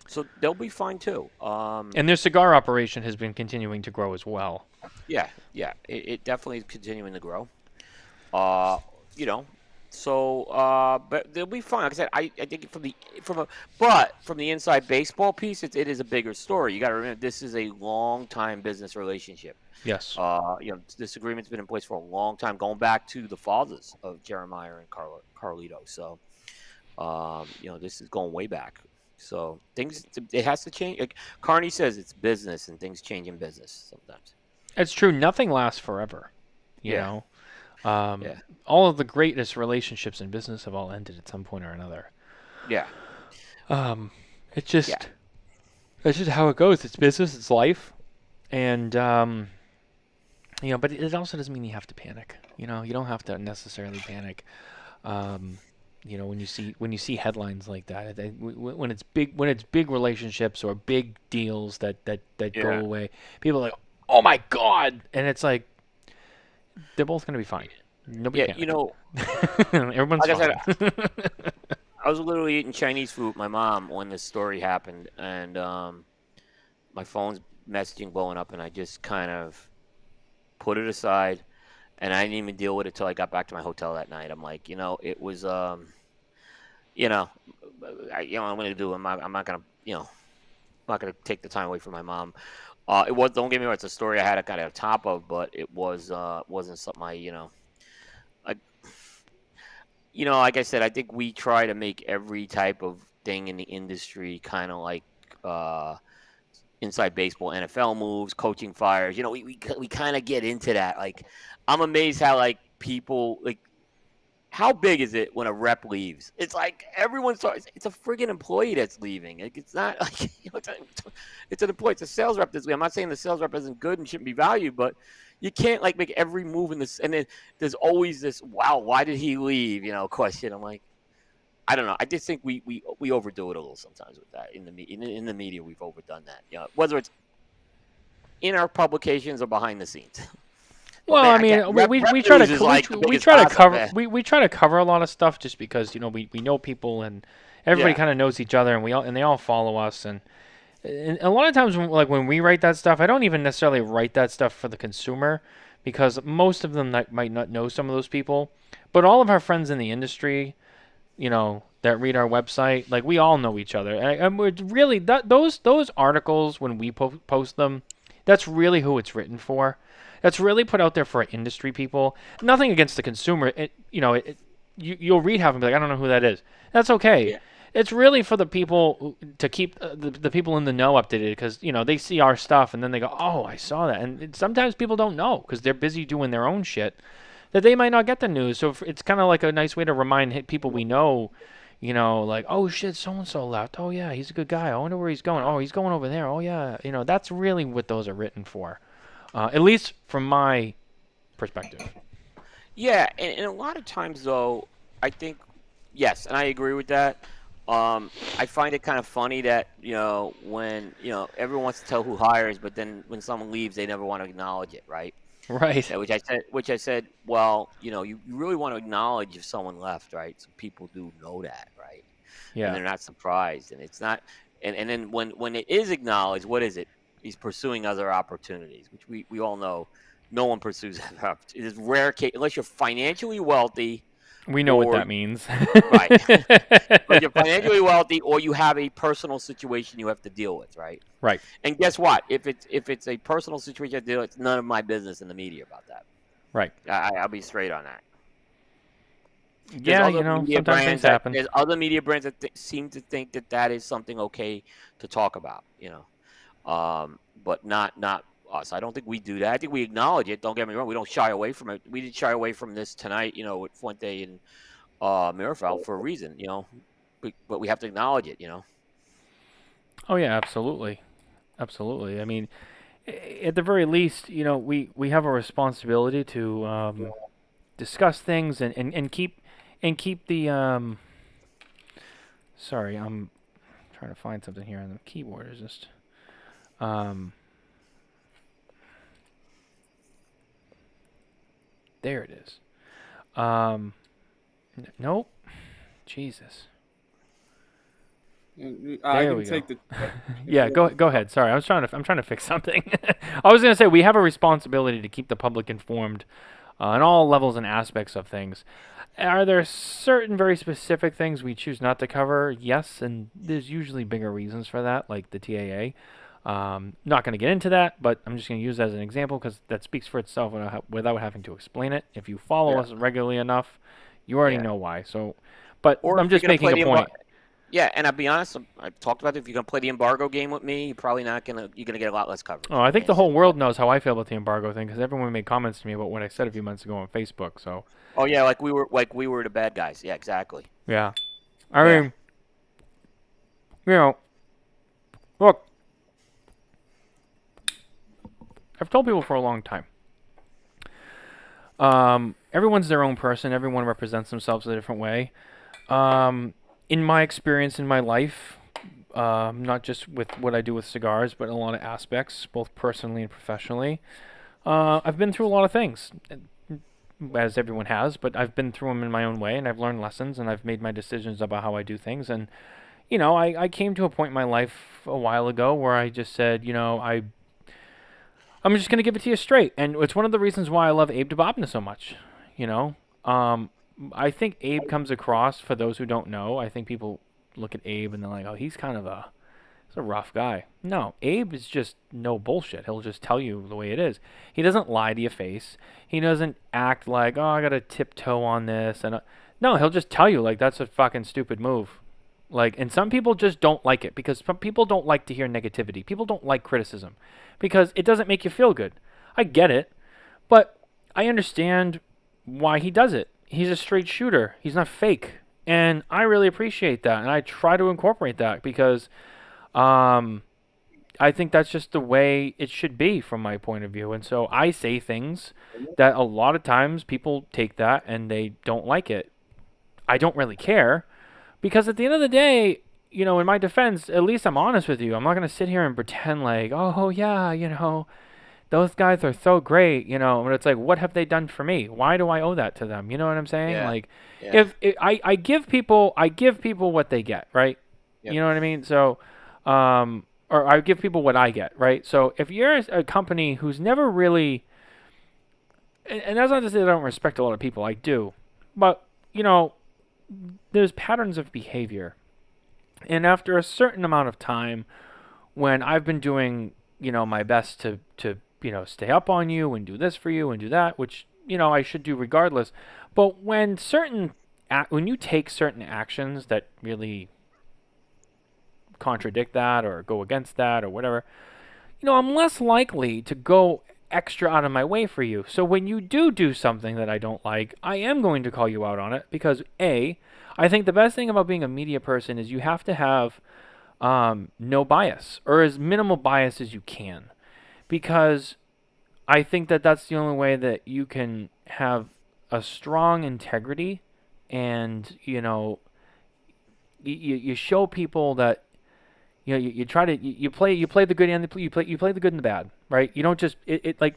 so they'll be fine too. And their cigar operation has been continuing to grow as well. Yeah, it definitely is continuing to grow. But they'll be fine. Like I said, I think from the inside baseball piece, it is a bigger story. You got to remember, this is a long time business relationship. Yes. This agreement's been in place for a long time, going back to the fathers of Jeremiah and Carlito. So, this is going way back. So it has to change. Like Carney says, it's business, and things change in business sometimes. It's true. Nothing lasts forever. You know. All of the greatest relationships in business have all ended at some point or another. Yeah. It's just how it goes. It's business. It's life, and but it also doesn't mean you have to panic. You don't have to necessarily panic. When you see headlines like that, when it's big relationships or big deals that go away, people are like, oh my God, and it's like, they're both going to be fine. Nobody can. Everyone's like fine. I said, I was literally eating Chinese food with my mom when this story happened, and my phone's messaging blowing up, and I just kind of put it aside, and I didn't even deal with it till I got back to my hotel that night. I'm like, it was, I'm going to do. I'm not going to take the time away from my mom. It was. Don't get me wrong. It's a story I had to kind of on top of, but it wasn't something like I said, I think we try to make every type of thing in the industry kind of like inside baseball, NFL moves, coaching fires. We kind of get into that. Like, I'm amazed how people how big is it when a rep leaves? It's like everyone's it's a friggin' employee that's leaving. It's not like it's an employee. It's a sales rep that's leaving. I'm not saying the sales rep isn't good and shouldn't be valued, but you can't make every move in this. And then there's always this, wow, why did he leave? Question. I'm like, I don't know. I just think we overdo it a little sometimes with that in the media. We've overdone that. Whether it's in our publications or behind the scenes. Well, Man, I mean, we try news is to like the we biggest try to gossip, cover man. we try to cover a lot of stuff just because we know people and everybody Yeah. kind of knows each other and they all follow us and a lot of times when we write that stuff, I don't even necessarily write that stuff for the consumer because most of them might not know some of those people, but all of our friends in the industry, that read our website, like we all know each other, and we're really those articles when we post them, that's really who it's written for. That's really put out there for industry people. Nothing against the consumer. You'll read half and be like, I don't know who that is. That's okay. Yeah. It's really for the people to keep the people in the know updated because they see our stuff and then they go, oh, I saw that. And sometimes people don't know because they're busy doing their own shit that they might not get the news. So it's kind of like a nice way to remind people we know, like, oh shit, so and so left. Oh yeah, he's a good guy. I wonder where he's going. Oh, he's going over there. Oh yeah, that's really what those are written for. At least from my perspective. Yeah, and a lot of times though, I think yes, and I agree with that. I find it kind of funny that when everyone wants to tell who hires, but then when someone leaves, they never want to acknowledge it, right? Right. Yeah, which I said, well, you really want to acknowledge if someone left, right? So people do know that, right? Yeah. And they're not surprised, and it's not, and then when it is acknowledged, what is it? He's pursuing other opportunities, which we all know, no one pursues other opportunities. It is rare case unless you're financially wealthy. We know what that means. Right. But you're financially wealthy, or you have a personal situation you have to deal with, right? Right. And guess what? If it's a personal situation you have to deal with, it's none of my business in the media about that. Right. I'll be straight on that. Yeah, sometimes things happen. There's other media brands that seem to think that is something okay to talk about, but not us. I don't think we do that. I think we acknowledge it. Don't get me wrong. We don't shy away from it. We didn't shy away from this tonight, with Fuente and Meerapfel for a reason, but we have to acknowledge it, Oh yeah, absolutely. Absolutely. I mean, at the very least, we have a responsibility to discuss things and keep the sorry, I'm trying to find something here on the keyboard. Is just there it is. Nope. Jesus. I There can we take go. the. Yeah, go ahead. Sorry, I'm trying to fix something. I was gonna say we have a responsibility to keep the public informed on all levels and aspects of things. Are there certain very specific things we choose not to cover? Yes, and there's usually bigger reasons for that, like the TAA. Not going to get into that, but I'm just going to use that as an example because that speaks for itself without having to explain it. If you follow us regularly enough, you already know why. So, but Or I'm just making a point. Yeah, and I'll be honest, I've talked about it. If you're going to play the embargo game with me, you're probably not going to. You're going to get a lot less coverage. Oh, I think the whole world knows how I feel about the embargo thing because everyone made comments to me about what I said a few months ago on Facebook. So. Oh yeah, like we were the bad guys. Yeah, exactly. Yeah, I mean, look, I've told people for a long time. Everyone's their own person. Everyone represents themselves in a different way. In my experience in my life, not just with what I do with cigars, but in a lot of aspects, both personally and professionally, I've been through a lot of things, as everyone has, but I've been through them in my own way, and I've learned lessons, and I've made my decisions about how I do things. And, I came to a point in my life a while ago where I just said, I'm just going to give it to you straight. And it's one of the reasons why I love Abe Dababna so much, I think Abe comes across, for those who don't know, I think people look at Abe and they're like, oh, he's a rough guy. No, Abe is just no bullshit. He'll just tell you the way it is. He doesn't lie to your face. He doesn't act like, oh, I got to tiptoe on this. No, he'll just tell you, like, that's a fucking stupid move. And some people just don't like it because some people don't like to hear negativity. People don't like criticism because it doesn't make you feel good. I get it, but I understand why he does it. He's a straight shooter. He's not fake. And I really appreciate that. And I try to incorporate that because I think that's just the way it should be from my point of view. And so I say things that a lot of times people take that and they don't like it. I don't really care because at the end of the day, in my defense, at least I'm honest with you. I'm not going to sit here and pretend like, oh, yeah, those guys are so great, and it's like, what have they done for me? Why do I owe that to them? You know what I'm saying? Yeah. Like, Yeah. if I give people what they get, right? Yep. You know what I mean? So, or I give people what I get, right? So if you're a company who's never really, and that's not to say that I don't respect a lot of people, I do, but there's patterns of behavior, and after a certain amount of time, when I've been doing, my best to stay up on you and do this for you and do that, which, I should do regardless. But when when you take certain actions that really contradict that or go against that or whatever, I'm less likely to go extra out of my way for you. So when you do something that I don't like, I am going to call you out on it because I think the best thing about being a media person is you have to have no bias, or as minimal bias as you can, because I think that that's the only way that you can have a strong integrity, and you show people that you try to you play the good and you play the good and the bad, right? You don't just like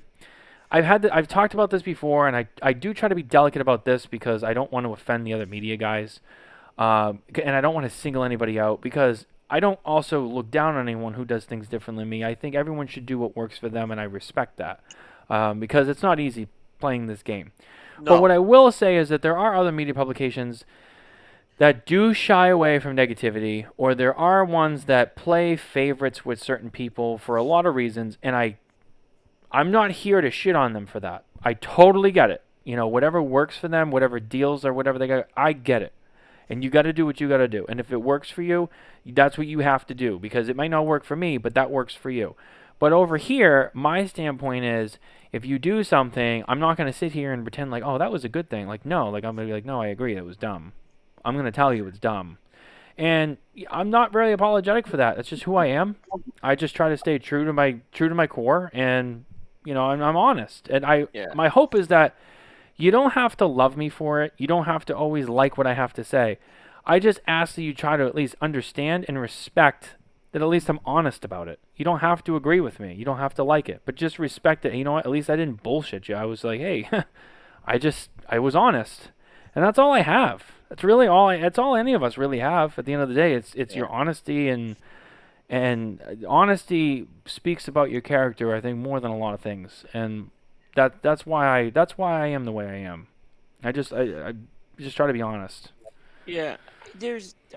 I've talked about this before, and I do try to be delicate about this because I don't want to offend the other media guys, and I don't want to single anybody out because I don't also look down on anyone who does things differently than me. I think everyone should do what works for them, and I respect that because it's not easy playing this game. No. But what I will say is that there are other media publications that do shy away from negativity, or there are ones that play favorites with certain people for a lot of reasons, and I'm not here to shit on them for that. I totally get it. Whatever works for them, whatever deals or whatever they got, I get it. And you got to do what you got to do. And if it works for you, that's what you have to do, because it might not work for me, but that works for you. But over here, my standpoint is, if you do something, I'm not going to sit here and pretend like, oh, that was a good thing. Like, no, like I'm going to be like, no, I agree, it was dumb. I'm going to tell you it's dumb. And I'm not very apologetic for that. That's just who I am. I just try to stay true to my core, and I'm honest. And my hope is that you don't have to love me for it. You don't have to always like what I have to say. I just ask that you try to at least understand and respect that at least I'm honest about it. You don't have to agree with me. You don't have to like it, but just respect it. And you know what? At least I didn't bullshit you. I was like, hey, I was honest. And that's all I have. That's really that's all any of us really have. At the end of the day, it's your honesty, and honesty speaks about your character, I think, more than a lot of things. And that's why I am the way I am. I just try to be honest. Yeah,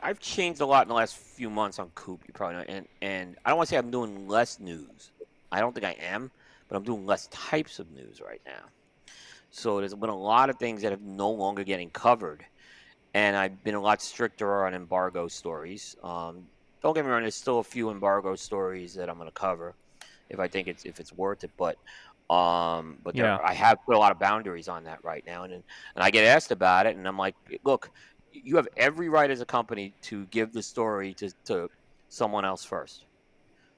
I've changed a lot in the last few months on Coop. You probably know, and I don't want to say I'm doing less news. I don't think I am, but I'm doing less types of news right now. So there's been a lot of things that are no longer getting covered, and I've been a lot stricter on embargo stories. Don't get me wrong, there's still a few embargo stories that I'm going to cover if I think it's worth it, but I have put a lot of boundaries on that right now, and I get asked about it, and I'm like, look, you have every right as a company to give the story to someone else first,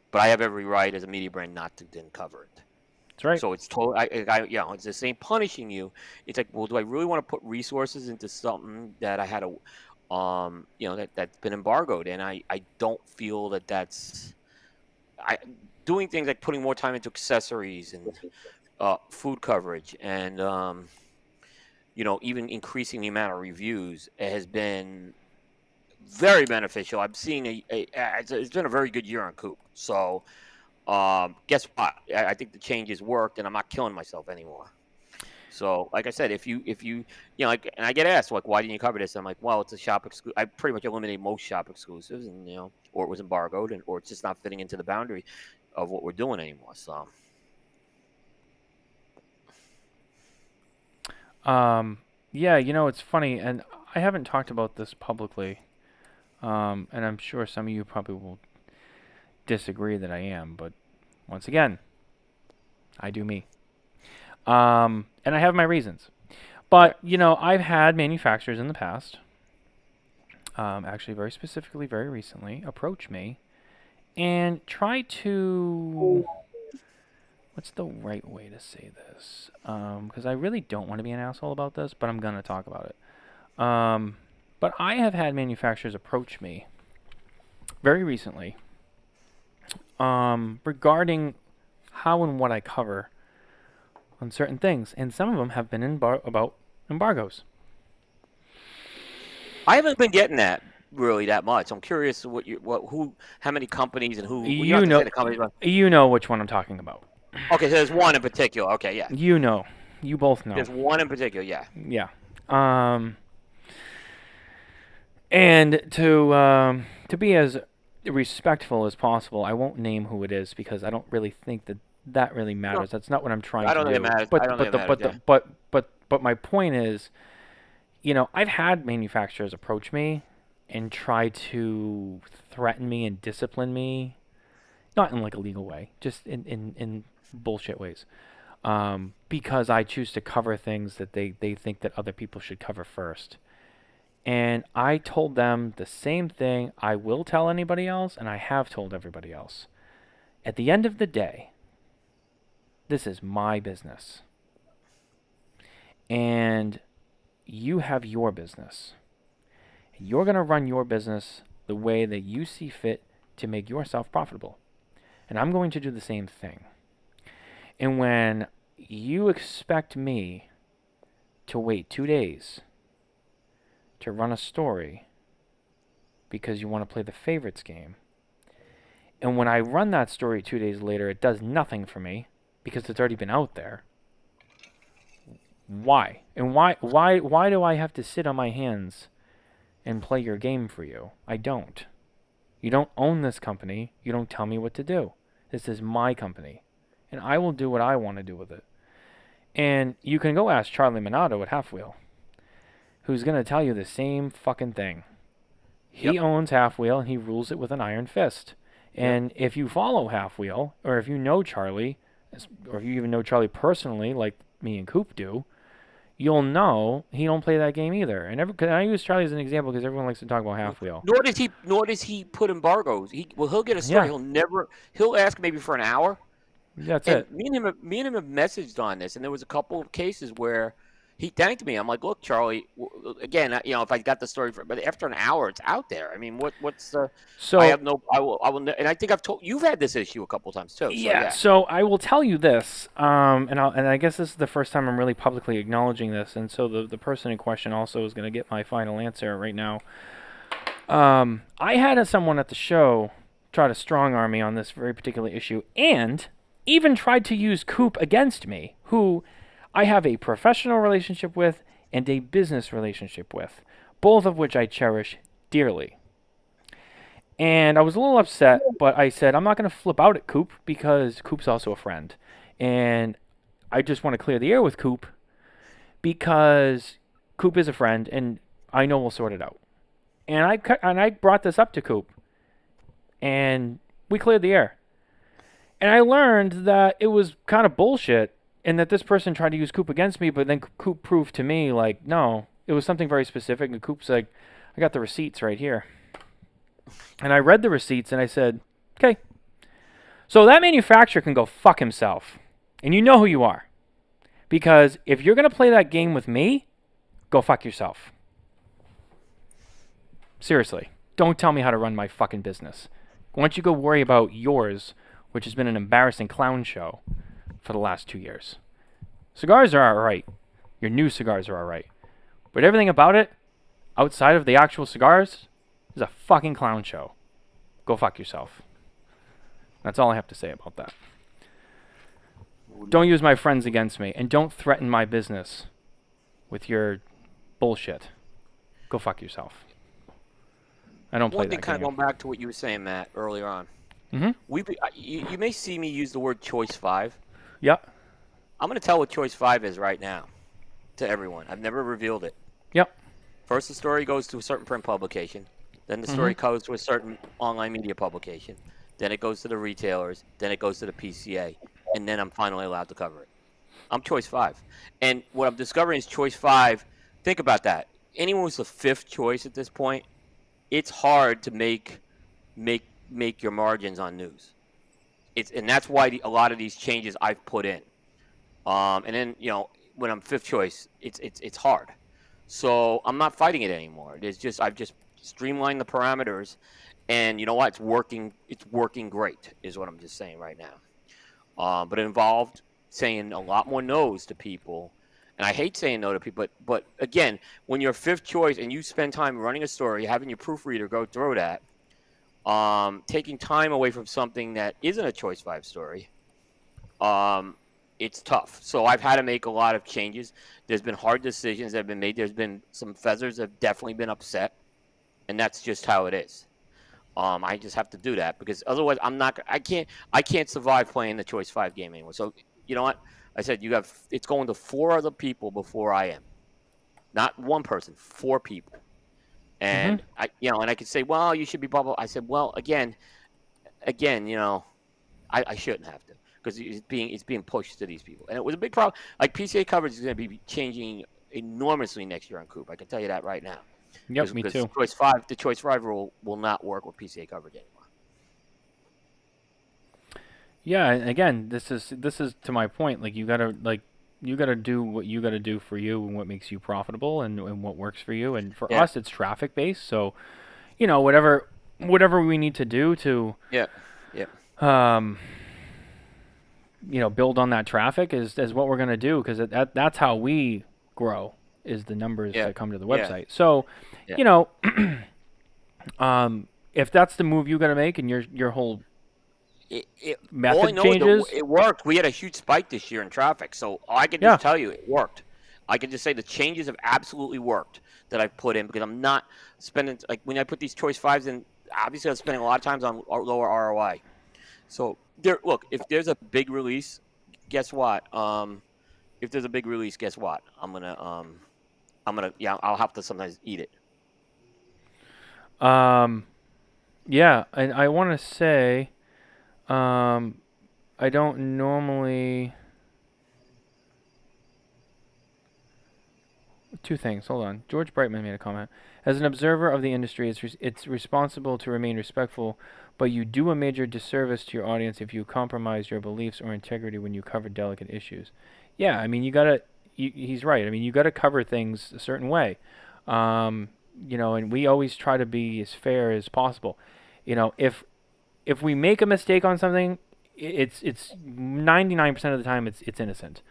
but I have every right as a media brand not to then cover it. That's right. So it's totally, it's the same punishing you. It's like, well, do I really want to put resources into something that I had that's been embargoed, and I don't feel that's doing things like putting more time into accessories and food coverage, and even increasing the amount of reviews has been very beneficial. I'm seeing it's been a very good year on Coop. So guess what? I think the changes worked, and I'm not killing myself anymore. So, like I said, if you and I get asked, like, why didn't you cover this? And I'm like, well, it's a shop exclusive. I pretty much eliminated most shop exclusives, and or it was embargoed, or it's just not fitting into the boundary of what we're doing anymore. So, it's funny, and I haven't talked about this publicly, and I'm sure some of you probably will disagree that I am, but once again, I do me. And I have my reasons. But, I've had manufacturers in the past, actually very specifically, very recently, approach me and try to... What's the right way to say this? Because I really don't want to be an asshole about this, but I'm going to talk about it. But I have had manufacturers approach me very recently regarding how and what I cover on certain things, and some of them have been about embargoes. I haven't been getting that really that much. I'm curious how many companies and who. Well, you don't have to say the companies, but... You know which one I'm talking about. Okay, so there's one in particular. Okay, yeah. You know. You both know. There's one in particular, yeah. Yeah. And to be as respectful as possible, I won't name who it is because I don't really think that really matters. No. That's not what I'm trying to do. I don't think it matters. But my point is, I've had manufacturers approach me and try to threaten me and discipline me, not in like a legal way, just in bullshit ways. Because I choose to cover things that they think that other people should cover first. And I told them the same thing I will tell anybody else, and I have told everybody else. At the end of the day, this is my business. And you have your business. You're going to run your business the way that you see fit to make yourself profitable. And I'm going to do the same thing. And when you expect me to wait 2 days to run a story because you want to play the favorites game, and when I run that story 2 days later, it does nothing for me because it's already been out there, why? And why do I have to sit on my hands and play your game for you? I don't. You don't own this company. You don't tell me what to do. This is my company. And I will do what I want to do with it. And you can go ask Charlie Minato at Half Wheel, who's going to tell you the same fucking thing. He owns Half Wheel, and he rules it with an iron fist. And if you follow Half Wheel, or if you know Charlie, or if you even know Charlie personally, like me and Coop do, you'll know he don't play that game either. And I use Charlie as an example because everyone likes to talk about Half Wheel. Nor does he put embargoes. He'll get a story. He'll ask maybe for an hour. That's it. Me and him have messaged on this, and there was a couple of cases where he thanked me. I'm like, look, Charlie. Again, if I got the story but after an hour, it's out there. I mean, what's the? So I have no. I will. And I think I've told you've had this issue a couple of times too. So I will tell you this. And I guess this is the first time I'm really publicly acknowledging this. And so the person in question also is going to get my final answer right now. I had someone at the show try to strong arm me on this very particular issue, and even tried to use Coop against me, who I have a professional relationship with and a business relationship with, both of which I cherish dearly. And I was a little upset, but I said, I'm not going to flip out at Coop because Coop's also a friend. And I just want to clear the air with Coop because Coop is a friend and I know we'll sort it out. And I brought this up to Coop and we cleared the air. And I learned that it was kind of bullshit and that this person tried to use Coop against me, but then Coop proved to me, like, no, it was something very specific. And Coop's like, I got the receipts right here. And I read the receipts and I said, okay. So that manufacturer can go fuck himself. And you know who you are. Because if you're going to play that game with me, go fuck yourself. Seriously. Don't tell me how to run my fucking business. Why don't you go worry about yours, which has been an embarrassing clown show for the last 2 years. Cigars are alright. Your new cigars are alright. But everything about it, outside of the actual cigars, is a fucking clown show. Go fuck yourself. That's all I have to say about that. Don't use my friends against me, and don't threaten my business with your bullshit. Go fuck yourself. I don't play that game. One thing, kind of going back to what you were saying, Matt, earlier on. Mm-hmm. You may see me use the word Choice 5. Yep. I'm going to tell what Choice 5 is right now to everyone. I've never revealed it. Yep. First, the story goes to a certain print publication. Then the story goes to a certain online media publication. Then it goes to the retailers. Then it goes to the PCA. And then I'm finally allowed to cover it. I'm Choice 5. And what I'm discovering is Choice 5. Think about that. Anyone who's the fifth choice at this point, it's hard to make your margins on news. And that's why a lot of these changes I've put in. And then, when I'm fifth choice, it's hard. So I'm not fighting it anymore. I've just streamlined the parameters, and you know what? It's working great, is what I'm just saying right now. But it involved saying a lot more no's to people. And I hate saying no to people, but again, when you're fifth choice and you spend time running a story, having your proofreader go through that, taking time away from something that isn't a choice 5 story, it's tough. So I've had to make a lot of changes. There's been hard decisions that have been made. There's been some feathers that have definitely been upset, and that's just how it is. I just have to do that because otherwise I can't survive playing the choice 5 game anymore. So you know what? I said it's going to 4 other people before I am. Not one person, 4 people. And and I could say, well, you should be blah blah. I said, well, again, I shouldn't have to because it's being pushed to these people, and it was a big problem. Like PCA coverage is going to be changing enormously next year on Coop. I can tell you that right now. Yep, me too. The choice 5 rule will not work with PCA coverage anymore. Yeah, and again, this is to my point. Like you gotta do what you gotta do for you and what makes you profitable and what works for you. And for us, it's traffic based. So, whatever we need to do to build on that traffic is what we're gonna do because that's how we grow is the numbers that come to the website. So, if that's the move you gotta make and your whole method changes. It worked. We had a huge spike this year in traffic, so I can just tell you it worked. I can just say the changes have absolutely worked that I've put in because I'm not spending when I put these choice 5s in. Obviously, I'm spending a lot of times on lower ROI. So if there's a big release, guess what? If there's a big release, guess what? I'll have to sometimes eat it. Yeah, and I want to say. I don't normally. 2 things. Hold on. George Brightman made a comment. As an observer of the industry, it's responsible to remain respectful, but you do a major disservice to your audience if you compromise your beliefs or integrity when you cover delicate issues. Yeah, I mean, he's right. I mean, you gotta cover things a certain way. And we always try to be as fair as possible. If we make a mistake on something, it's 99% of the time it's innocent.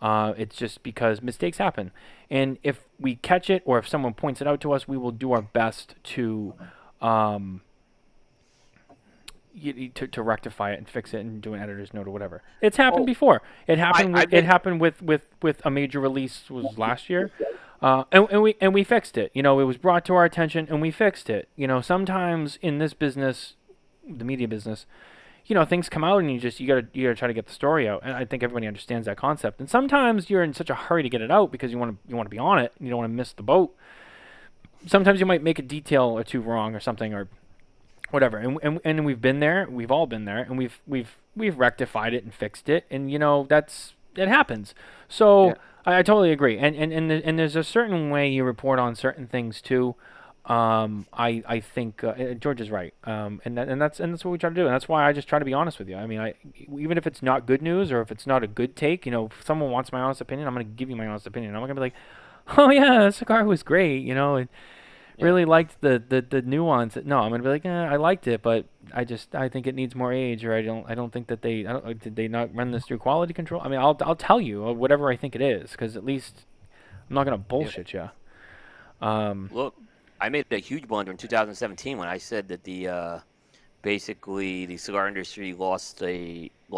It's just because mistakes happen, and if we catch it or if someone points it out to us, we will do our best to rectify it and fix it and do an editor's note or whatever. It's happened before. It happened. It happened with a major release was last year, and we fixed it. It was brought to our attention and we fixed it. Sometimes in this business. The media business, things come out and you gotta try to get the story out. And I think everybody understands that concept. And sometimes you're in such a hurry to get it out because you want to be on it and you don't want to miss the boat. Sometimes you might make a detail or 2 wrong or something or whatever. And we've been there. We've all been there, and we've rectified it and fixed it. And it happens. So I totally agree. And there's a certain way you report on certain things too. I think George is right, and that's what we try to do, and that's why I just try to be honest with you. I mean, even if it's not good news or if it's not a good take, if someone wants my honest opinion, I'm going to give you my honest opinion. I'm not going to be like, oh yeah, that cigar was great, and really liked the nuance. No, I'm going to be like, I liked it, but I think it needs more age, or I don't think that did they not run this through quality control? I mean, I'll tell you whatever I think it is, because at least I'm not going to bullshit you. Look. I made a huge blunder in 2017 when I said that basically the cigar industry lost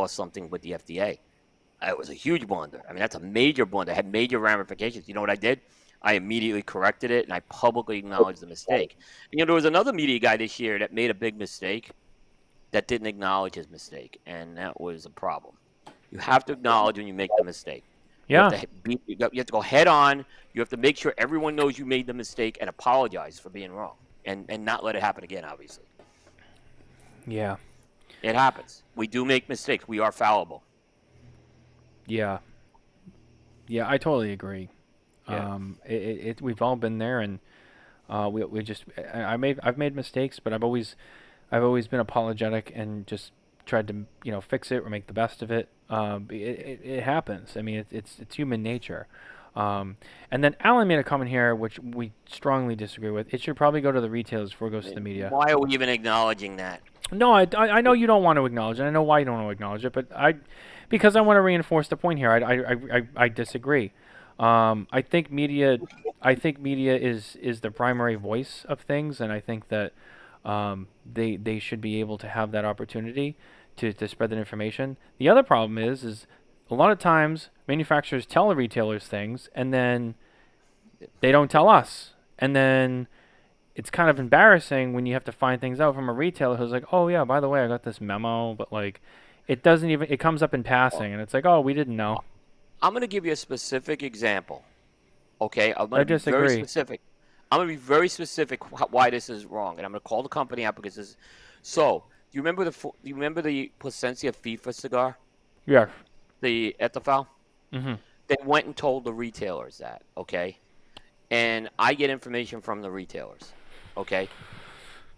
something with the FDA. It was a huge blunder. I mean, that's a major blunder. It had major ramifications. You know what I did? I immediately corrected it and I publicly acknowledged the mistake. There was another media guy this year that made a big mistake that didn't acknowledge his mistake, and that was a problem. You have to acknowledge when you make the mistake. Yeah. You have to go head on. You have to make sure everyone knows you made the mistake and apologize for being wrong and not let it happen again, obviously. Yeah. It happens. We do make mistakes. We are fallible. Yeah. Yeah, I totally agree. Yeah. We've all been there, and I've made mistakes, but I've always been apologetic and just tried to fix it or make the best of it. It happens. I mean, it's human nature. And then Alan made a comment here, which we strongly disagree with. It should probably go to the retailers before it goes to the media. Why are we even acknowledging that? No, I know you don't want to acknowledge it. I know why you don't want to acknowledge it, but because I want to reinforce the point here. I disagree. I think media, is the primary voice of things, and I think that they should be able to have that opportunity to spread that information. The other problem is a lot of times manufacturers tell the retailers things, and then they don't tell us, and then it's kind of embarrassing when you have to find things out from a retailer who's like, oh yeah, by the way, I got this memo, but like, it comes up in passing, and it's like, oh, we didn't know. I'm going to give you a specific example. Okay, I'm I going to be very disagree. specific. I'm going to be very specific why this is wrong, and I'm going to call the company out because this. So, do you remember the Plasencia FIFA cigar, Yeah. the Etafal? Mm-hmm. They went and told the retailers that. Okay, and I get information from the retailers. Okay,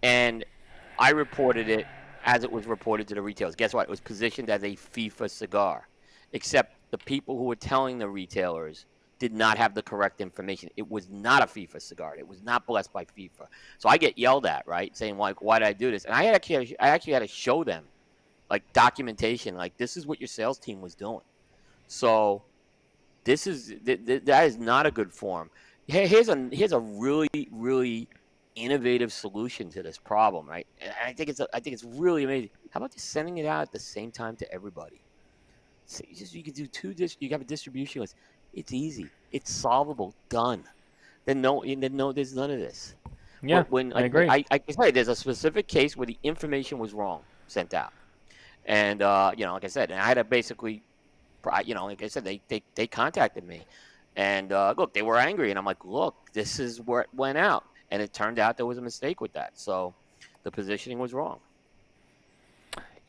and I reported it as it was reported to the retailers. Guess what? It was positioned as a FIFA cigar, except the people who were telling the retailers did not have the correct information. It was not a FIFA cigar. It was not blessed by FIFA. So I get yelled at, right, saying like, "Why did I do this?" And I actually had to show them like documentation, like this is what your sales team was doing. So that is not a good form. Here's a really innovative solution to this problem, right? And I think it's really amazing. How about just sending it out at the same time to everybody? So you can do you have a distribution list. It's easy. It's solvable. Done. Then there's none of this. Yeah, When I agree. I can say there's a specific case where the information was wrong sent out, and like I said, and I had to basically, like I said, they contacted me, and look, they were angry, and I'm like, look, this is where it went out, and it turned out there was a mistake with that, so the positioning was wrong.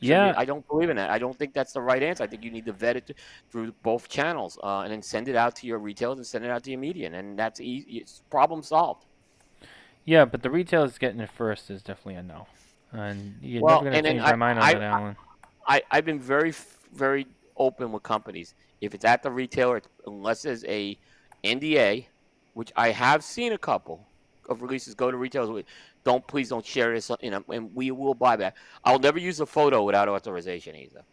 Yeah. I don't believe in that. I don't think that's the right answer. I think you need to vet it through both channels, and then send it out to your retailers and send it out to your media, and that's easy. It's problem solved. Yeah, but the retailers getting it first is definitely a no, and you're Well, never going and to then change my mind on that, Alan. I've been very open with companies. If it's at the retailer, unless there's a NDA, which I have seen a couple of releases go to retailers. Please don't share this, and we will buy back. I'll never use a photo without authorization either.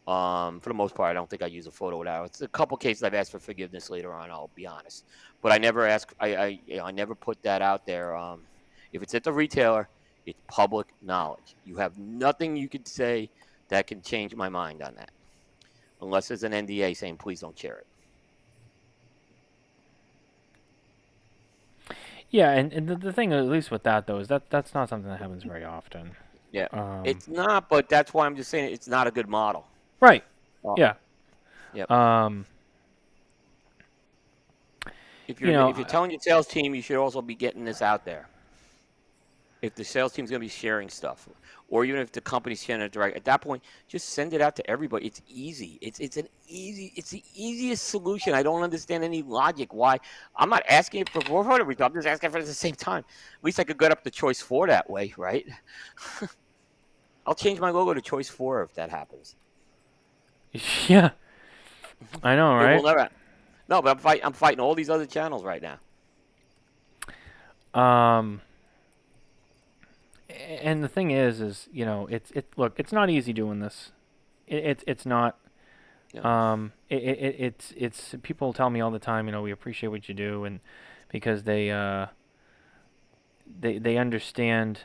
For the most part, I don't think I use a photo without. It's a couple cases I've asked for forgiveness later on. I'll be honest, but I never ask. I never put that out there. If it's at the retailer, it's public knowledge. You have nothing you could say that can change my mind on that, unless there's an NDA saying please don't share it. Yeah, and the thing, at least with that though, is that's not something that happens very often. Yeah, it's not, but that's why I'm just saying it's not a good model. Right. Oh. Yeah. Yep. If you're telling your sales team, you should also be getting this out there. If the sales team's going to be sharing stuff, or even if the company's sharing it direct, at that point, just send it out to everybody. It's easy. It's the easiest solution. I don't understand any logic why. I'm not asking for everything. I'm just asking for it at the same time. At least I could get up the choice 4 that way, right? I'll change my logo to choice 4 if that happens. Yeah. I know, right? No, but I'm fighting all these other channels right now. And the thing is look, it's not easy doing this. It's not. Yeah. It's people tell me all the time, we appreciate what you do, and because they understand.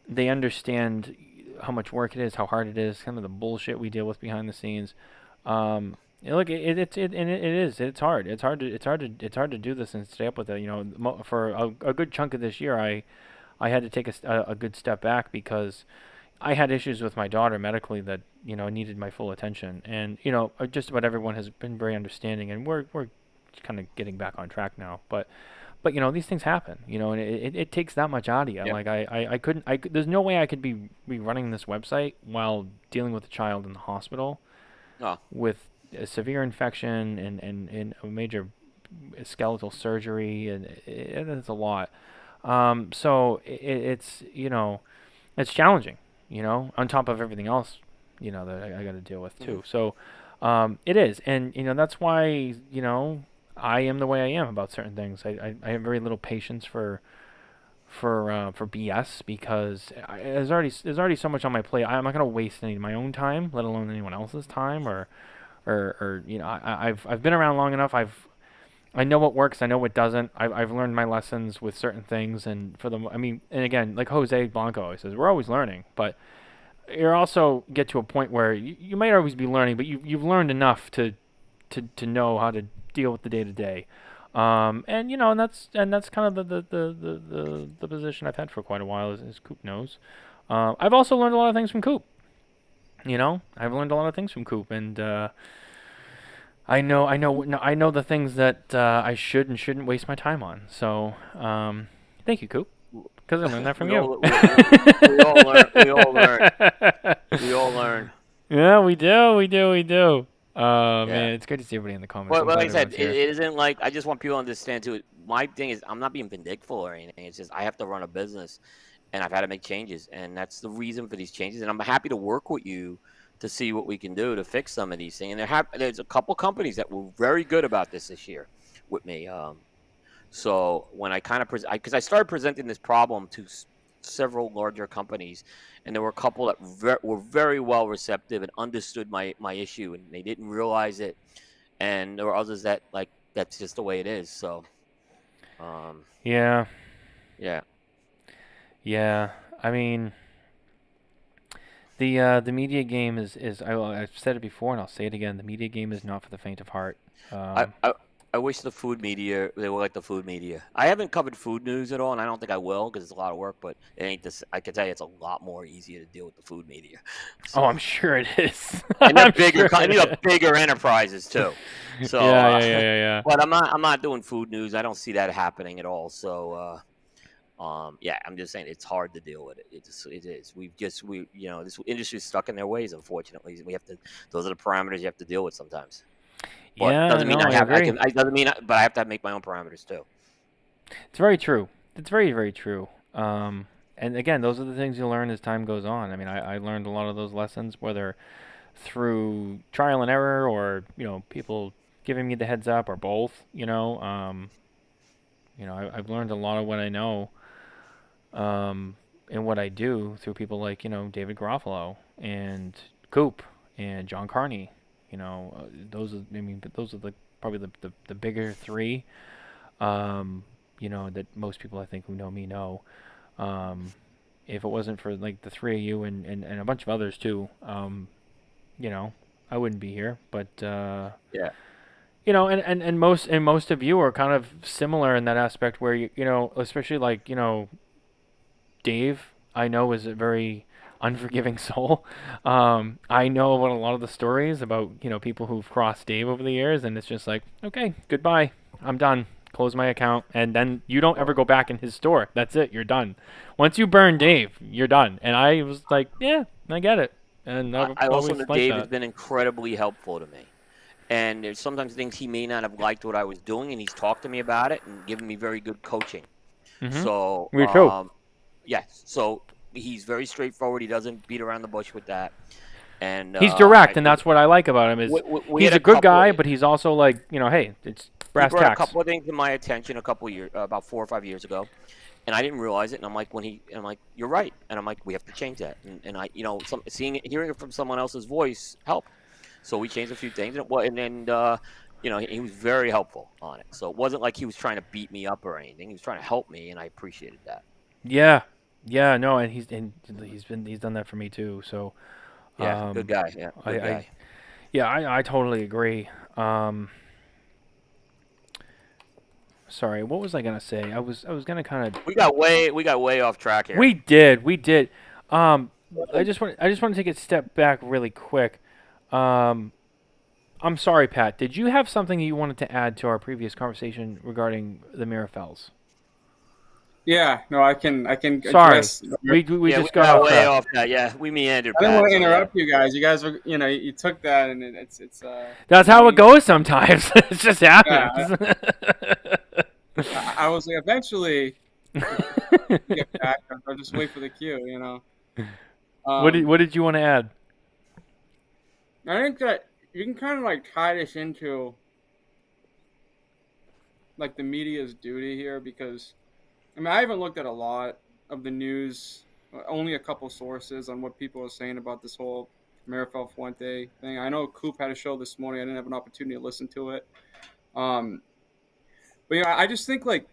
They understand how much work it is, how hard it is, kind of the bullshit we deal with behind the scenes. Look, it's hard. It's hard to do this and stay up with it. For a good chunk of this year, I had to take a good step back because I had issues with my daughter medically that needed my full attention, and just about everyone has been very understanding, and we're kind of getting back on track now, but these things happen, and it takes that much out of you. Yep. Like I couldn't, there's no way I could be running this website while dealing with a child in the hospital with a severe infection and a major skeletal surgery, and it's a lot. So it's it's challenging, on top of everything else, that I got to deal with too. Mm-hmm. So it is, and that's why I am the way I am about certain things. I have very little patience for for BS because there's already so much on my plate. I'm not gonna waste any of my own time, let alone anyone else's time, or I've been around long enough. I know what works. I know what doesn't. I've learned my lessons with certain things, and and again, like Jose Blanco always says, we're always learning, but you also get to a point where you might always be learning, but you've learned enough to know how to deal with the day to day. And that's kind of the position I've had for quite a while, as Coop knows. I've also learned a lot of things from Coop. I've learned a lot of things from Coop, and I know the things that I should and shouldn't waste my time on. So, thank you, Coop, because I learned that from you. We all learn. We all learn. We all learn. Yeah, we do. Yeah. Man, it's good to see everybody in the comments. But like I said, it isn't like I just want people to understand too. My thing is, I'm not being vindictful or anything. It's just I have to run a business, and I've had to make changes, and that's the reason for these changes. And I'm happy to work with you to see what we can do to fix some of these things. And there's a couple companies that were very good about this year with me. So when I kind of because I started presenting this problem to several larger companies, and there were a couple that were very well receptive and understood my issue, and they didn't realize it. And there were others that that's just the way it is. So, yeah. I mean, the media game is I've said it before and I'll say it again. The media game is not for the faint of heart. I wish the food media, they were like the food media. I haven't covered food news at all, and I don't think I will because it's a lot of work, but it ain't this. I can tell you it's a lot more easier to deal with the food media. So, I'm sure it is. And they're bigger, these are bigger enterprises too. So yeah. But I'm not doing food news. I don't see that happening at all. So I'm just saying it's hard to deal with it. It is. This industry is stuck in their ways, unfortunately. Those are the parameters you have to deal with sometimes. But doesn't mean I have to make my own parameters too. It's very true. It's very, very true. And again, those are the things you learn as time goes on. I mean, I learned a lot of those lessons, whether through trial and error or people giving me the heads up or both. I've learned a lot of what I know, and what I do through people like David Garofalo and Coop and John Carney. Those are probably the bigger three, that most people I think who know me know. If it wasn't for like the three of you and a bunch of others too, I wouldn't be here. But yeah. And most of you are kind of similar in that aspect where especially like Dave, I know is a very unforgiving soul. I know about a lot of the stories about people who've crossed Dave over the years, and it's just like, okay, goodbye, I'm done, close my account, and then you don't ever go back in his store. That's it, you're done. Once you burn Dave, you're done. And I was like, yeah, I get it. And I also know Dave has been incredibly helpful to me. And there's sometimes things he may not have liked what I was doing, and he's talked to me about it and given me very good coaching. Mm-hmm. So me too. So he's very straightforward. He doesn't beat around the bush with that. And he's direct, and that's what I like about him. Is he's a good guy, but he's also like, hey, it's brass tacks. He brought a couple of things to my attention about 4 or 5 years ago, and I didn't realize it. And I'm like, you're right. And I'm like, we have to change that. And I, hearing it from someone else's voice helped. So we changed a few things, and he was very helpful on it. So it wasn't like he was trying to beat me up or anything. He was trying to help me, and I appreciated that. Yeah, no, and he's done that for me too. So yeah, good guy. Yeah, good guy. I totally agree. Sorry, what was I gonna say? I was gonna kind of. We got way off track here. We did. I just want to take a step back really quick. I'm sorry, Pat. Did you have something you wanted to add to our previous conversation regarding the Meerapfels? Yeah, no, I can. Sorry, address. we just got way off that. Yeah, we meandered. I didn't want to interrupt you guys. You guys were, you took that, and it's. That's how it goes sometimes. It just happens. Yeah, I was like, eventually, get back. I'll just wait for the cue. What did you want to add? I think that you can kind of like tie this into like the media's duty here, because I mean, I haven't looked at a lot of the news, only a couple sources on what people are saying about this whole Meerapfel Fuente thing. I know Coop had a show this morning. I didn't have an opportunity to listen to it. Um, but yeah, I just think like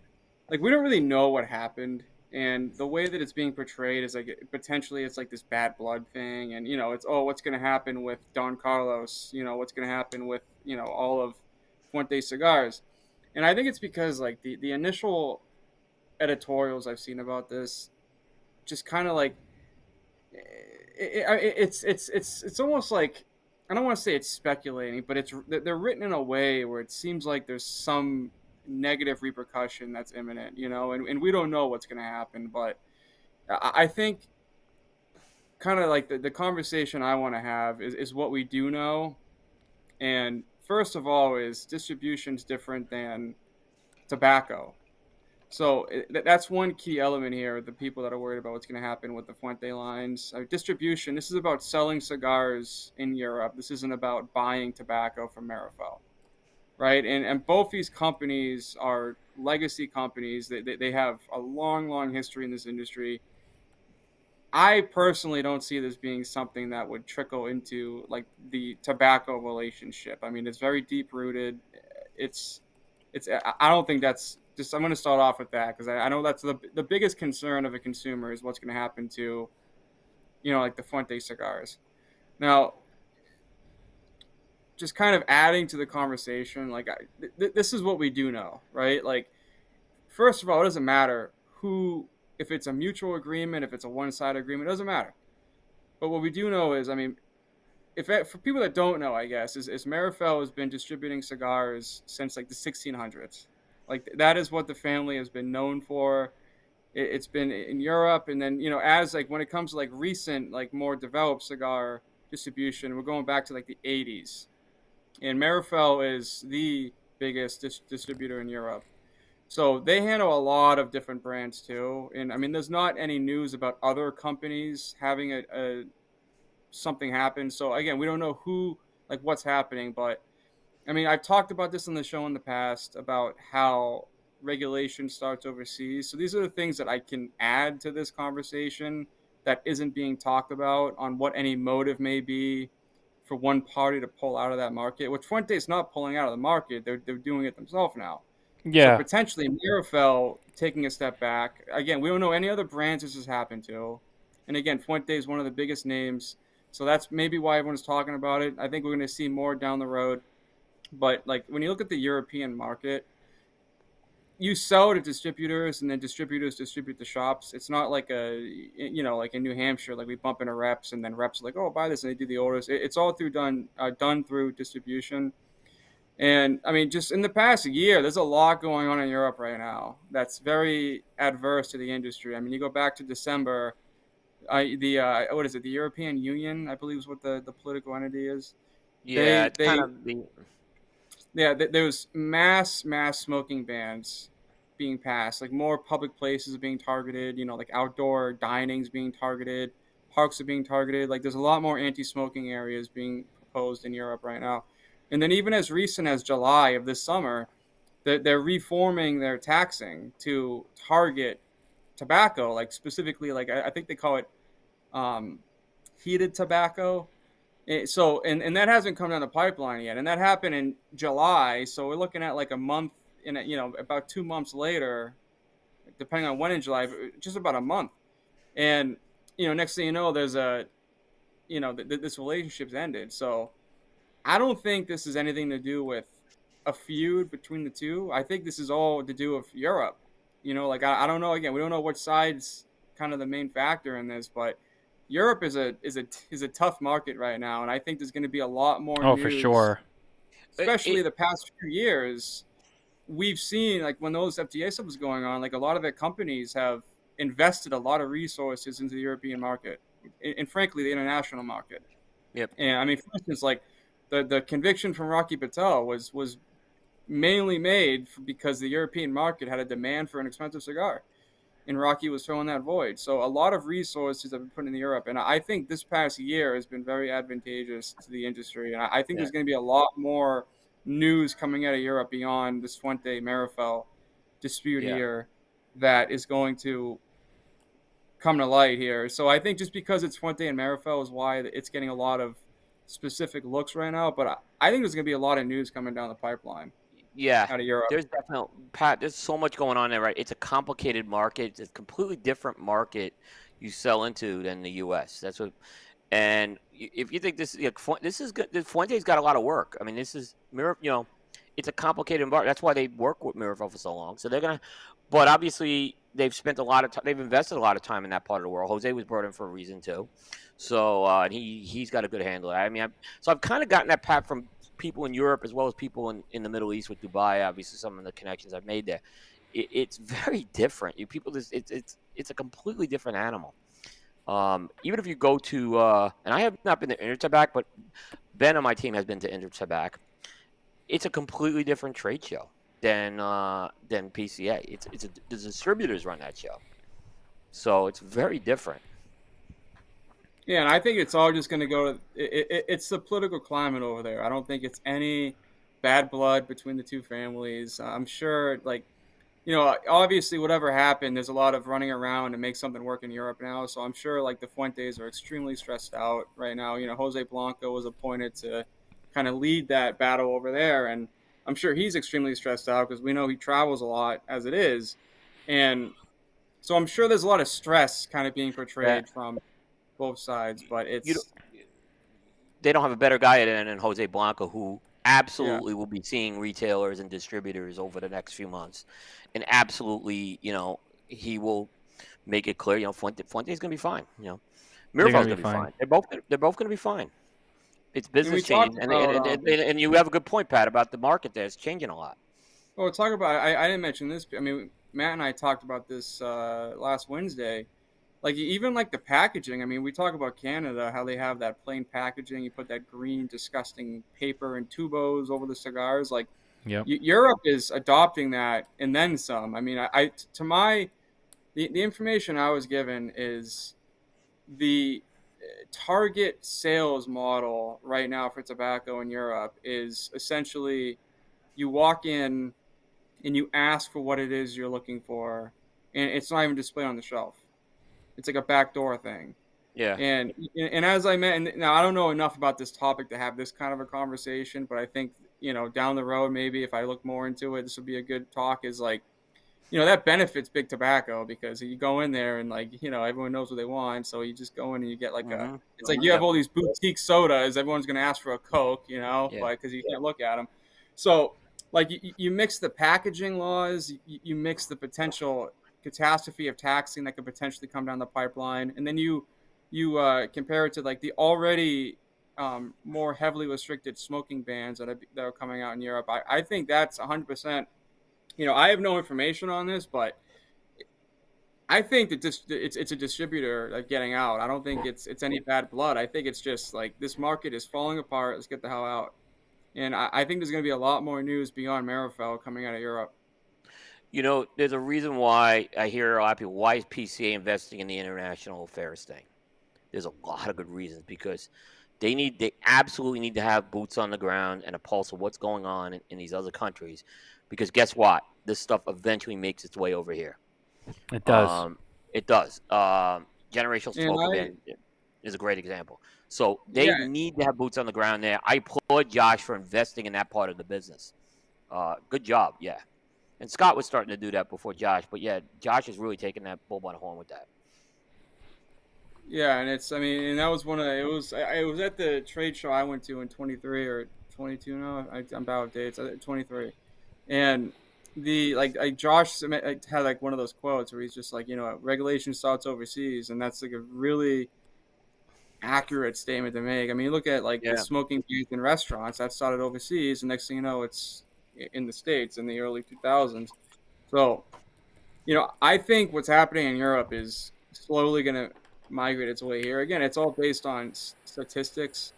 we don't really know what happened, and the way that it's being portrayed is like potentially it's like this bad blood thing, and it's what's going to happen with Don Carlos, what's going to happen with all of Fuente Cigars, and I think it's because like the initial editorials I've seen about this just kind of like it's almost like I don't want to say it's speculating, but they're written in a way where it seems like there's some negative repercussion that's imminent, and we don't know what's going to happen, but I think kind of like the conversation I want to have is what we do know, and first of all is distribution's different than tobacco. So that's one key element here. The people that are worried about what's going to happen with the Fuente lines, distribution. This is about selling cigars in Europe. This isn't about buying tobacco from Meerapfel, right? And both these companies are legacy companies. They have a long history in this industry. I personally don't see this being something that would trickle into like the tobacco relationship. I mean, it's very deep rooted. It's I don't think that's just. I'm going to start off with that because I know that's the biggest concern of a consumer is what's going to happen to like the Fuente cigars. Now, just kind of adding to the conversation, like this is what we do know, right? Like, first of all, it doesn't matter who, if it's a mutual agreement, if it's a one-sided agreement, it doesn't matter. But what we do know is, I mean, if for people that don't know, I guess, is Meerapfel has been distributing cigars since like the 1600s. Like that is what the family has been known for. It's been in Europe, and then as like when it comes to like recent, like more developed cigar distribution, we're going back to like the 80s, and Meerapfel is the biggest distributor in Europe. So they handle a lot of different brands too, and I mean, there's not any news about other companies having a something happen. So again, we don't know who, like what's happening, but I mean, I've talked about this on the show in the past about how regulation starts overseas. So these are the things that I can add to this conversation that isn't being talked about on what any motive may be for one party to pull out of that market. Which Fuente is not pulling out of the market; they're doing it themselves now. So Yeah. potentially Meerapfel taking a step back. Again, we don't know any other brands this has happened to. And again, Fuente is one of the biggest names. So that's maybe why everyone's talking about it. I think we're going to see more down the road. But like when you look at the European market, you sell to distributors and then distributors distribute the shops. It's not like like in New Hampshire, like we bump into reps and then reps are like, oh, buy this, and they do the orders. It's all done through distribution. And I mean, just in the past year, there's a lot going on in Europe right now that's very adverse to the industry. I mean, you go back to December, the what is it? The European Union, I believe, is what the political entity is. Yeah, They it's kind they of the yeah, there was mass smoking bans being passed. Like more public places are being targeted. Like outdoor dining's being targeted, parks are being targeted. Like there's a lot more anti-smoking areas being proposed in Europe right now. And then even as recent as July of this summer, they're reforming their taxing to target tobacco, like specifically, like I think they call it um, heated tobacco. And that hasn't come down the pipeline yet, and that happened in July. So we're looking at like a month, about 2 months later, depending on when in July, just about a month. And next thing you know, there's this relationship's ended. So I don't think this is anything to do with a feud between the two. I think this is all to do with Europe. Like I don't know. Again, we don't know which side's kind of the main factor in this, but Europe is a tough market right now, and I think there's going to be a lot more Oh, for news, sure. especially the past few years. We've seen like when those FTA stuff was going on, like a lot of the companies have invested a lot of resources into the European market, and frankly, the international market. yep. And I mean, for instance, like the conviction from Rocky Patel was mainly made because the European market had a demand for an expensive cigar, and Rocky was filling that void. So a lot of resources have been put into Europe, and I think this past year has been very advantageous to the industry. And I think Yeah. there's going to be a lot more news coming out of Europe beyond this Fuente Meerapfel dispute Yeah. here. that is going to come to light here. So I think just because it's Fuente and Meerapfel is why it's getting a lot of specific looks right now. But I think there's going to be a lot of news coming down the pipeline Yeah, out of Europe. there's definitely Pat. There's so much going on there, right? It's a complicated market. It's a completely different market you sell into than the U.S. That's what. And if you think this is good, Fuente's got a lot of work. I mean, this is it's a complicated market. That's why they work with Meerapfel for so long. So they're gonna, but obviously they've spent a lot of time. They've invested a lot of time in that part of the world. Jose was brought in for a reason too. So and he's got a good handle. I mean, so I've kind of gotten that pat from people in Europe as well as people in the Middle East with Dubai. Obviously, some of the connections I've made there. It's very different. People just it's a completely different animal. Even if you go to and I have not been to Intertabac, but Ben on my team has been to Intertabac. It's a completely different trade show than PCA. The distributors run that show, so it's very different. Yeah, and I think it's all just going to go to it's the political climate over there. I don't think it's any bad blood between the two families. I'm sure, like, obviously, whatever happened, there's a lot of running around to make something work in Europe now. So I'm sure, like, the Fuentes are extremely stressed out right now. Jose Blanco was appointed to kind of lead that battle over there, and I'm sure he's extremely stressed out because we know he travels a lot as it is, and so I'm sure there's a lot of stress kind of being portrayed from both sides. But they don't have a better guy than Jose Blanco, who absolutely will be seeing retailers and distributors over the next few months, and absolutely, he will make it clear. Fuente's going to be fine. Meerapfel's going to be fine. They're both going to be fine. It's business change, and you have a good point, Pat, about the market there. It's changing a lot. Well, talk about. I didn't mention this. I mean, Matt and I talked about this last Wednesday. Like, even like the packaging. I mean, we talk about Canada, how they have that plain packaging. You put that green, disgusting paper and tubos over the cigars. Like, Europe is adopting that and then some. I mean, the information I was given is the target sales model right now for tobacco in Europe is essentially you walk in and you ask for what it is you're looking for, and it's not even displayed on the shelf. It's like a backdoor thing. Yeah. And as I meant, now I don't know enough about this topic to have this kind of a conversation, but I think, down the road, maybe if I look more into it, this would be a good talk is like, that benefits big tobacco because you go in there and like, everyone knows what they want. So you just go in and you get like it's like you have all these boutique sodas. Everyone's going to ask for a Coke, because you can't look at them. So like you mix the packaging laws, you mix the potential catastrophe of taxing that could potentially come down the pipeline, and then you compare it to like the already more heavily restricted smoking bans that are coming out in Europe. I think that's 100%. I have no information on this, but I think that it's a distributor like getting out. I don't think it's any bad blood. I think it's just like this market is falling apart. Let's get the hell out. And I think there's going to be a lot more news beyond Meerapfel coming out of Europe. There's a reason why I hear a lot of people, why is PCA investing in the international affairs thing? There's a lot of good reasons because they absolutely need to have boots on the ground and a pulse of what's going on in these other countries. Because guess what? This stuff eventually makes its way over here. It does. It does. Generational smoker ban is a great example. So they need to have boots on the ground there. I applaud Josh for investing in that part of the business. Good job, yeah. And Scott was starting to do that before Josh, but yeah, Josh is really taking that bull by the horn with that. Yeah, and and that was it was at the trade show I went to in 23 or 22 now. I'm bad with dates. 23, and like Josh had like one of those quotes where he's just like, regulation starts overseas, and that's like a really accurate statement to make. I mean, you look at like the smoking bans in restaurants that started overseas, and next thing you know, it's in the States in the early 2000s. So, I think what's happening in Europe is slowly going to migrate its way here. Again, it's all based on statistics.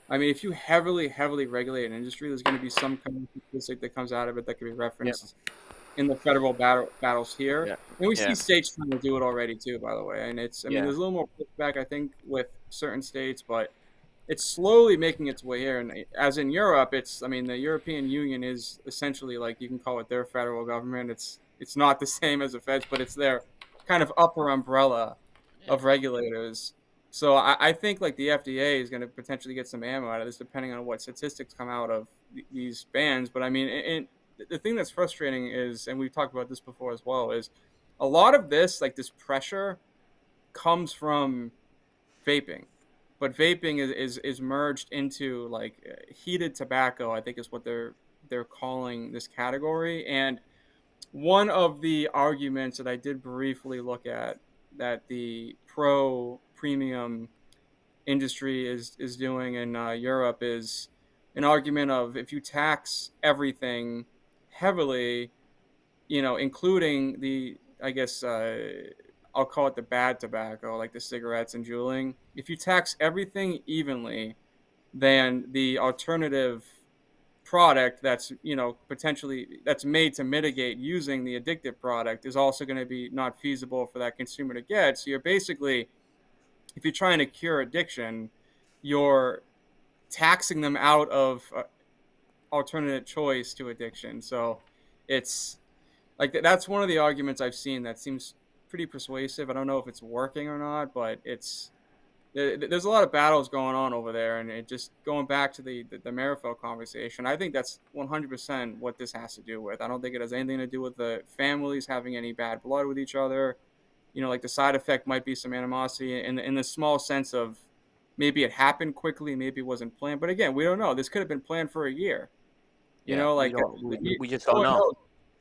I mean, if you heavily regulate an industry, there's going to be some kind of statistic that comes out of it that can be referenced in the federal battles here. Yeah. And we see states trying to do it already too, by the way. And there's a little more pushback, I think, with certain states, but it's slowly making its way here. And as in Europe, the European Union is essentially like, you can call it their federal government. it's not the same as the feds, but it's their kind of upper umbrella of regulators. So I think like the FDA is going to potentially get some ammo out of this, depending on what statistics come out of these bans. But I mean, the thing that's frustrating is, and we've talked about this before as well, is a lot of this, like this pressure, comes from vaping, but vaping is merged into like heated tobacco. I think is what they're calling this category. And one of the arguments that I did briefly look at that the pro premium industry is doing in Europe is an argument of if you tax everything heavily, including the, I guess, I'll call it the bad tobacco, like the cigarettes and juuling. If you tax everything evenly, then the alternative product that's potentially that's made to mitigate using the addictive product is also going to be not feasible for that consumer to get. So you're basically, if you're trying to cure addiction, you're taxing them out of alternate choice to addiction. So it's like that's one of the arguments I've seen that seems pretty persuasive. I don't know if it's working or not, but there's a lot of battles going on over there. And it just going back to the Meerapfel conversation, I think that's 100% what this has to do with. I don't think it has anything to do with the families having any bad blood with each other. Like the side effect might be some animosity in the small sense of maybe it happened quickly, maybe it wasn't planned. But again, we don't know. This could have been planned for a year. We just don't know.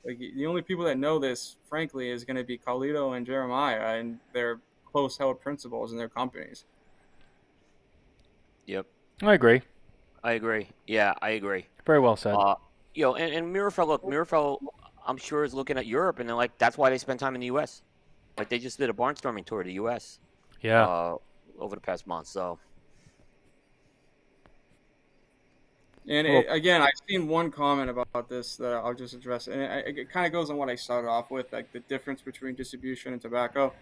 Like the only people that know this, frankly, is going to be Carlito and Jeremiah and their close held principals in their companies. Yep. I agree. Yeah, I agree. Very well said. And Meerapfel, I'm sure is looking at Europe, and they're like, that's why they spend time in the U.S. Like they just did a barnstorming tour of the U.S. Yeah. Over the past month, so. And again, I've seen one comment about this that I'll just address, and it kind of goes on what I started off with, like the difference between distribution and tobacco.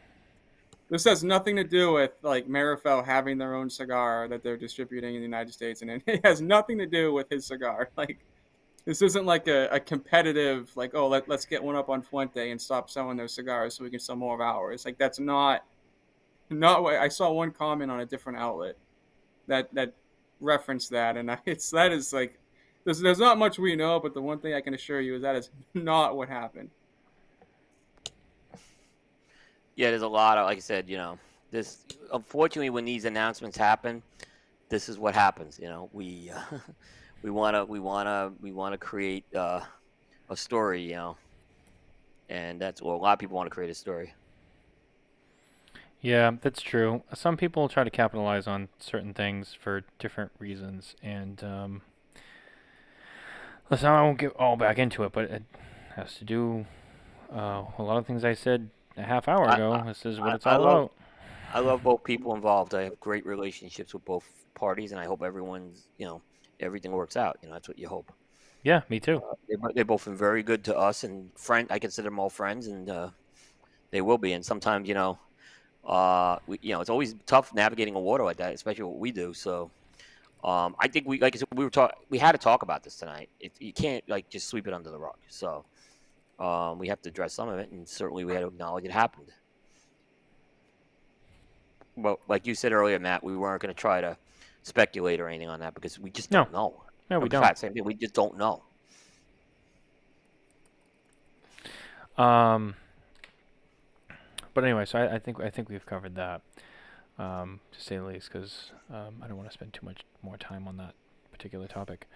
This has nothing to do with like Meerapfel having their own cigar that they're distributing in the United States, and it has nothing to do with his cigar. Like this isn't like a competitive, like, oh, let's get one up on Fuente and stop selling those cigars so we can sell more of ours. Like that's not what I saw. One comment on a different outlet that referenced that, and that is like there's not much we know, but the one thing I can assure you is that is not what happened. Yeah, there's a lot of, like I said, this. Unfortunately, when these announcements happen, this is what happens. We we wanna create a story, and that's a lot of people want to create a story. Yeah, that's true. Some people try to capitalize on certain things for different reasons, and listen, I won't get all back into it, but it has to do a lot of things I said a half hour ago. This is what it's all about. I love both people involved. I have great relationships with both parties, and I hope everyone's, everything works out. That's what you hope. Yeah, me too. They've both been very good to us, and I consider them all friends, and they will be. And sometimes, it's always tough navigating a water like that, especially what we do. So, I think like I said, we had to talk about this tonight. You can't like just sweep it under the rug. So, we have to address some of it, and certainly we had to acknowledge it happened. But like you said earlier, Matt, we weren't going to try to speculate or anything on that because we just don't know. No, we don't. Same thing. We just don't know. But anyway, so I think we've covered that, to say the least, because I don't want to spend too much more time on that particular topic.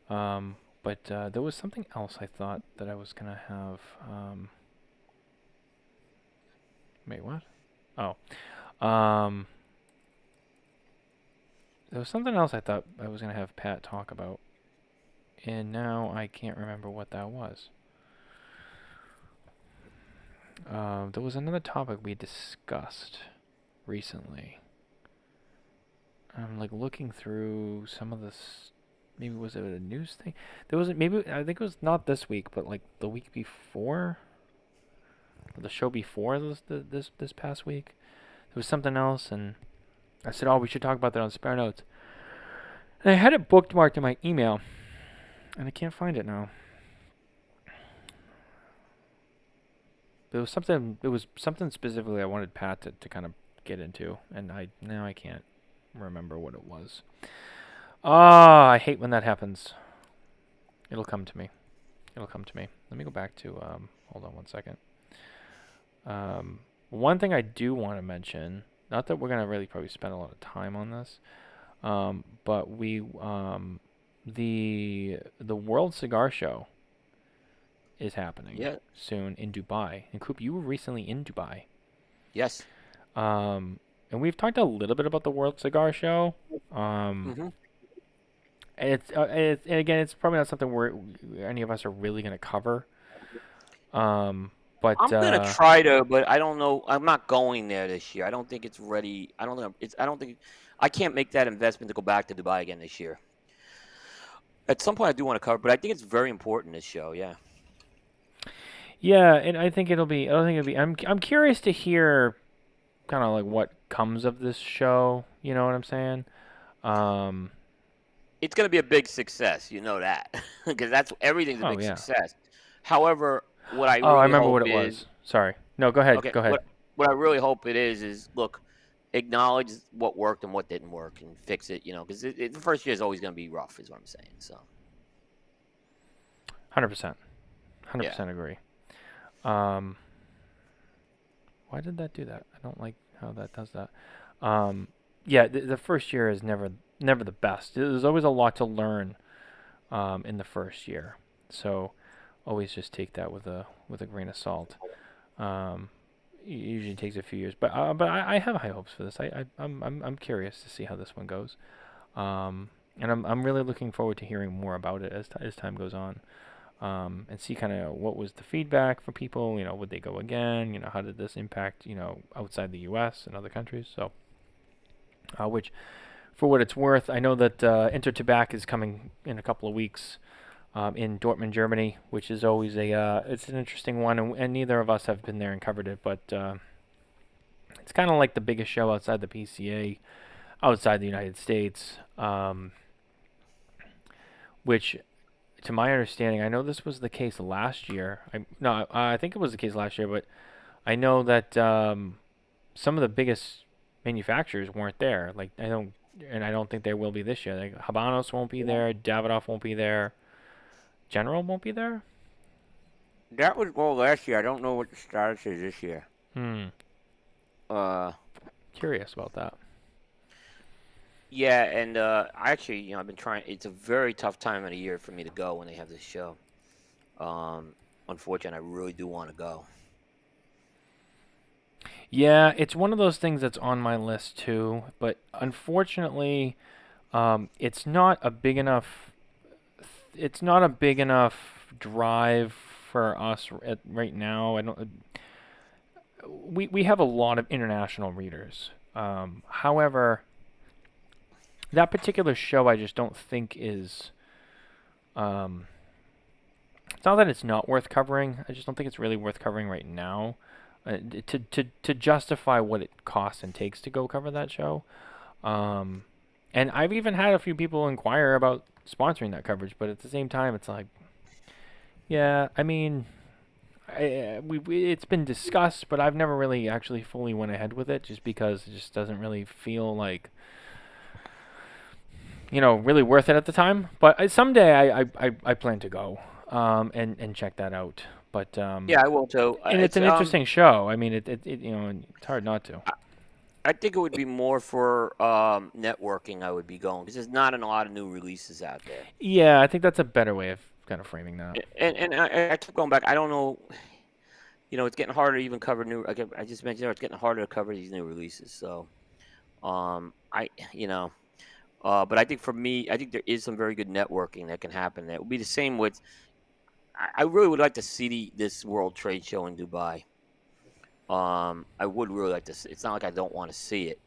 But there was something else I thought that I was gonna have. Wait, what? Oh. There was something else I thought I was going to have Pat talk about, and now I can't remember what that was. There was another topic we discussed recently. I'm like looking through some of this. Maybe was it a news thing? There was maybe I think it was not this week, but like the week before, or the show before this past week. There was something else, and I said, "Oh, we should talk about that on Spare Notes." And I had it bookmarked in my email, and I can't find it now. There was something. It was something specifically I wanted Pat to kind of get into, and now I can't remember what it was. I hate when that happens. It'll come to me. Let me go back to. Hold on one second. One thing I do want to mention, not that we're gonna really probably spend a lot of time on this, but the World Cigar Show is happening soon in Dubai. And Coop, you were recently in Dubai. Yes. And we've talked a little bit about the World Cigar Show. And and again, it's probably not something any of us are really going to cover. But I'm gonna try to, but I don't know. I'm not going there this year. I don't think it's ready. I don't think I can't make that investment to go back to Dubai again this year. At some point, I do want to cover, but I think it's very important this show. Yeah. Yeah, and I think it'll be. I'm curious to hear, kind of like what comes of this show. You know what I'm saying? It's going to be a big success. You know that, because everything's a big success. However, what I really I remember hope what it was. Sorry. No, go ahead. Okay, Go ahead. What I really hope it is look, acknowledge what worked and what didn't work and fix it. Because the first year is always going to be rough, is what I'm saying. So. 100%. 100% agree. Why did that do that? I don't like how that does that. Yeah, the first year is never the best. There's always a lot to learn in the first year. So always just take that with a grain of salt. It usually takes a few years, but I have high hopes for this. I'm curious to see how this one goes. And I'm really looking forward to hearing more about it as time goes on. And see kind of what was the feedback for people, would they go again? How did this impact, outside the U.S. and other countries? So, which, for what it's worth, I know that Inter Tabacco is coming in a couple of weeks in Dortmund, Germany, which is always it's an interesting one, and neither of us have been there and covered it, but it's kind of like the biggest show outside the PCA, outside the United States, which, to my understanding, I know this was the case last year. I think it was the case last year, but I know that some of the biggest manufacturers weren't there. I don't think they will be this year. Habanos won't be there. Davidoff won't be there. General won't be there. That was last year. I don't know what the status is this year. Curious about that. Yeah, and actually, I've been trying. It's a very tough time of the year for me to go when they have this show. Unfortunately, I really do want to go. Yeah, it's one of those things that's on my list too, but unfortunately, it's not a big enough. It's not a big enough drive for us right now. We have a lot of international readers. However, that particular show, I just don't think is. It's not that it's not worth covering. I just don't think it's really worth covering right now. To justify what it costs and takes to go cover that show. And I've even had a few people inquire about sponsoring that coverage, but at the same time, it's like, yeah, I mean, it's been discussed, but I've never really actually fully went ahead with it, just because it just doesn't really feel like, really worth it at the time. But someday I plan to go and check that out. But yeah, I will too. And it's an interesting show. I mean, it's hard not to. I think it would be more for networking. I would be going because there's not a lot of new releases out there. Yeah, I think that's a better way of kind of framing that. And I keep going back. I don't know. It's getting harder to even cover new. I just mentioned it's getting harder to cover these new releases. So, but I think for me, I think there is some very good networking that can happen. That would be the same with. I really would like to see this World Trade Show in Dubai. I would really like to see. It's not like I don't want to see it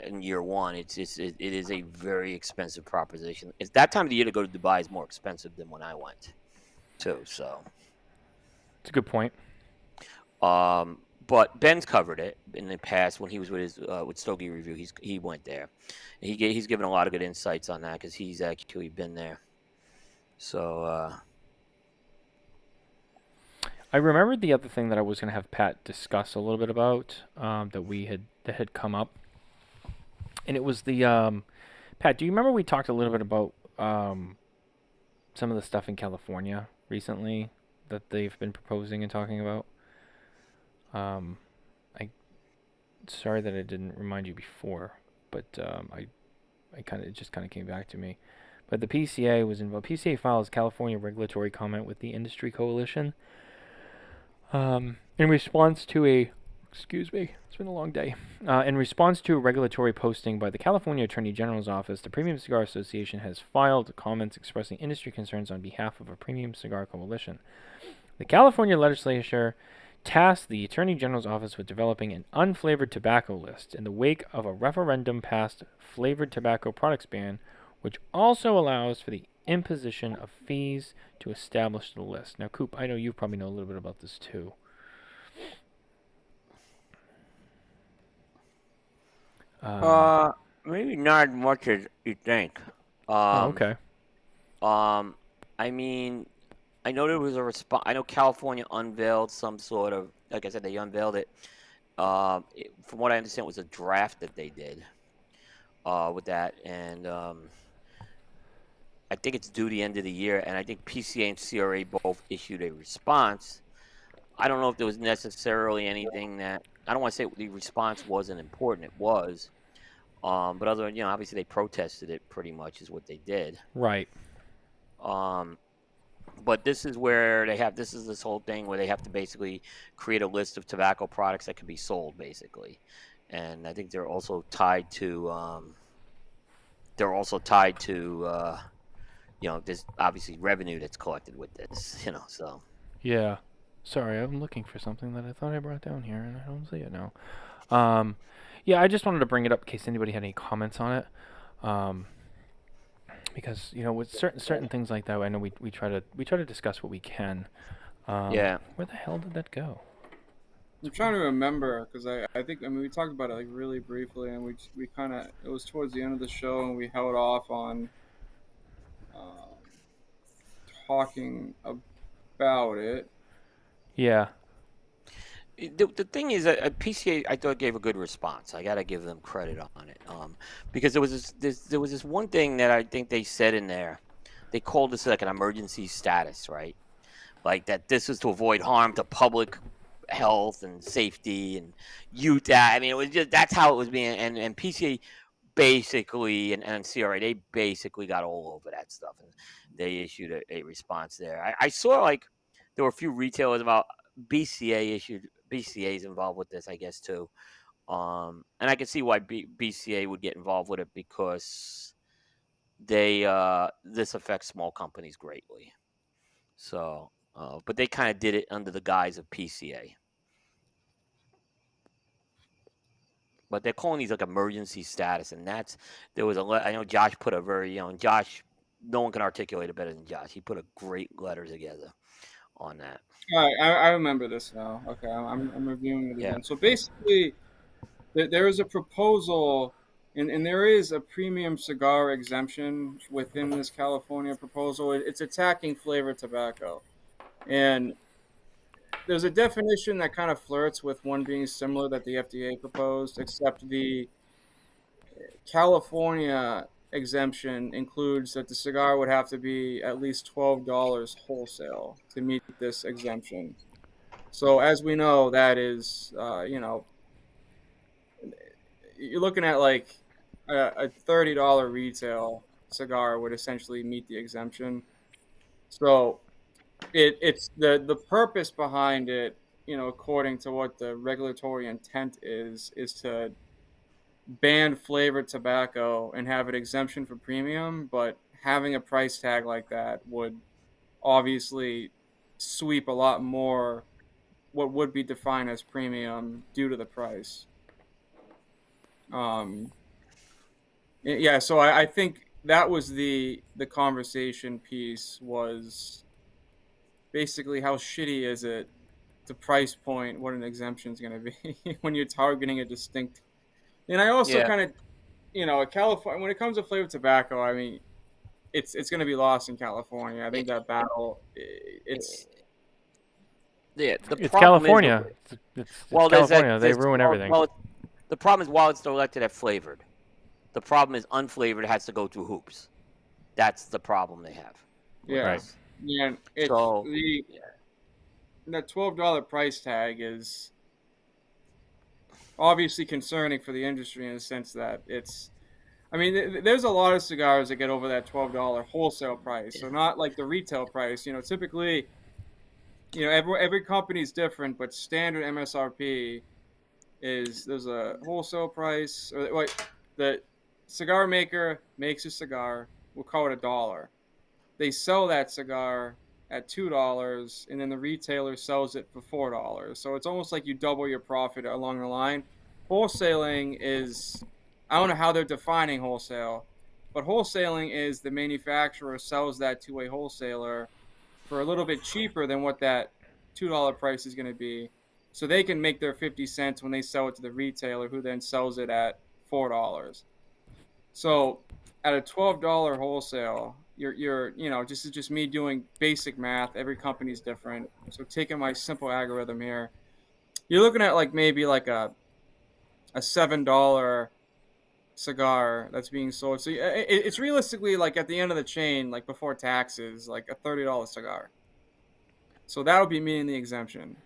in year one. It is a very expensive proposition. It's that time of the year to go to Dubai is more expensive than when I went, too. So it's a good point. But Ben's covered it in the past when he was with Stogie Review. He went there. He's given a lot of good insights on that because he's actually been there. So. I remembered the other thing that I was going to have Pat discuss a little bit about that had come up, and it was the Pat. Do you remember we talked a little bit about some of the stuff in California recently that they've been proposing and talking about? I sorry that I didn't remind you before, but it just kind of came back to me. But the PCA was involved. PCA files California regulatory comment with the industry coalition. In response to a, excuse me, it's been a long day. In response to a regulatory posting by the California Attorney General's office, the Premium Cigar Association has filed comments expressing industry concerns on behalf of a premium cigar coalition. The California legislature tasked the Attorney General's office with developing an unflavored tobacco list in the wake of a referendum passed flavored tobacco products ban, which also allows for the imposition of fees to establish the list. Now, Coop, I know you probably know a little bit about this too. Maybe not as much as you think. Okay. I mean, I know there was a response. I know California unveiled some sort of, like I said, they unveiled it. From what I understand, it was a draft that they did with that, and I think it's due the end of the year. And I think PCA and CRA both issued a response. I don't know if there was necessarily anything that I don't want to say the response wasn't important. It was, but other than obviously they protested it pretty much is what they did. Right. But this is where this whole thing where they have to basically create a list of tobacco products that can be sold, basically. And I think they're also tied to there's obviously revenue that's collected with this, so. Yeah. Sorry, I'm looking for something that I thought I brought down here, and I don't see it now. Yeah, I just wanted to bring it up in case anybody had any comments on it. Because with certain things like that, I know we try to discuss what we can. Yeah. Where the hell did that go? I'm trying to remember because I think we talked about it like really briefly, and we kind of it was towards the end of the show, and we held off on talking about it. Yeah. The thing is, PCA I thought gave a good response. I gotta give them credit on it, because there was this one thing that I think they said in there. They called this like an emergency status, right? Like that this is to avoid harm to public health and safety and youth. I mean, it was just that's how it was being. And PCA basically and CRA they basically got all over that stuff, and they issued a response there. I saw like there were a few retailers about. BCA's involved with this, I guess, too. And I can see why BCA would get involved with it because they this affects small companies greatly. So, but they kind of did it under the guise of PCA. But they're calling these like emergency status, and I know Josh put a very Josh. No one can articulate it better than Josh. He put a great letter together on that. All right, I remember this now. Okay, I'm reviewing it again. Yeah. So basically, there is a proposal, and there is a premium cigar exemption within this California proposal. It's attacking flavored tobacco, and there's a definition that kind of flirts with one being similar that the FDA proposed, except the California exemption includes that the cigar would have to be at least $12 wholesale to meet this exemption. So as we know, that is, you're looking at like a $30 retail cigar would essentially meet the exemption. So it's the purpose behind it, according to what the regulatory intent is to ban flavored tobacco and have an exemption for premium, but having a price tag like that would obviously sweep a lot more what would be defined as premium due to the price. Yeah, so I think that was the conversation piece was basically how shitty is it to price point what an exemption is going to be when you're targeting a distinct. And I also kind of, California when it comes to flavored tobacco, I mean, it's going to be lost in California. I think that battle, it's The It's problem is California. It's California. They ruin everything. The problem is while it's selected at flavored, the problem is unflavored has to go through hoops. That's the problem they have. Yeah. Right. Yeah. It's So that $12 price tag is obviously concerning for the industry in the sense that it's. I mean, there's a lot of cigars that get over that $12 wholesale price, so not like the retail price. Typically, every company's different, but standard MSRP is there's a wholesale price, or like the cigar maker makes a cigar, we'll call it $1. They sell that cigar at $2, and then the retailer sells it for $4. So it's almost like you double your profit along the line. Wholesaling is, I don't know how they're defining wholesale, but wholesaling is the manufacturer sells that to a wholesaler for a little bit cheaper than what that $2 price is going to be. So they can make their 50 cents when they sell it to the retailer, who then sells it at $4. So at a $12 wholesale, you're this is just me doing basic math. Every company's different. So taking my simple algorithm here, you're looking at like maybe like a $7 cigar that's being sold. So it's realistically like at the end of the chain, like before taxes, like a $30 cigar. So that'll be meeting the exemption.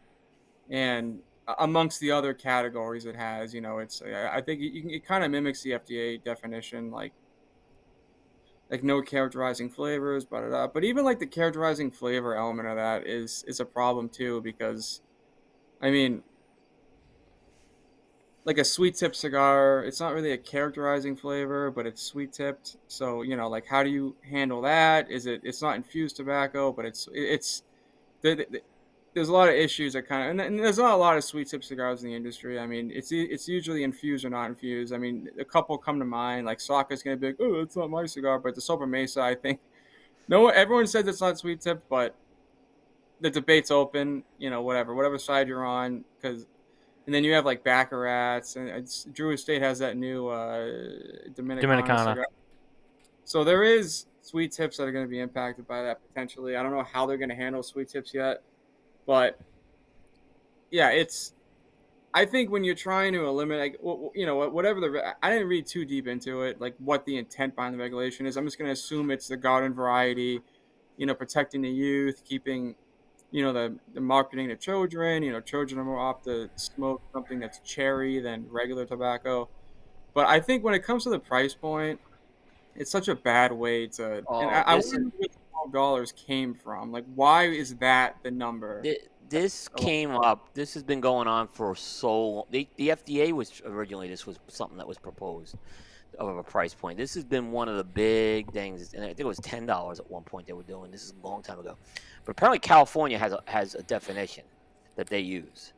And amongst the other categories it has, it's I think it kind of mimics the FDA definition, like no characterizing flavors, but even like the characterizing flavor element of that is a problem too, because I mean, like a sweet tip cigar, it's not really a characterizing flavor, but it's sweet tipped. So like how do you handle that? It's not infused tobacco, but it's there's a lot of issues that kind of, and there's not a lot of sweet tip cigars in the industry. I mean, it's usually infused or not infused. I mean, a couple come to mind, like Saka's going to be like, oh, it's not my cigar, but the Sopa Mesa, I think, everyone says it's not sweet tip, but the debate's open, whatever side you're on, and then you have like Baccarats, and Drew Estate has that new Dominicana cigar. So there is sweet tips that are going to be impacted by that potentially. I don't know how they're going to handle sweet tips yet. But yeah, I think when you're trying to eliminate, whatever I didn't read too deep into it, like what the intent behind the regulation is. I'm just going to assume it's the garden variety, protecting the youth, keeping, the marketing to children. Children are more apt to smoke something that's cherry than regular tobacco. But I think when it comes to the price point, it's such a bad way to. And I wonder where $12 came from. Like, why is that the number? This came up. This has been going on for so long. The FDA was originally, this was something that was proposed of a price point. This has been one of the big things, and I think it was $10 at one point they were doing. This is a long time ago, but apparently California has a definition that they use.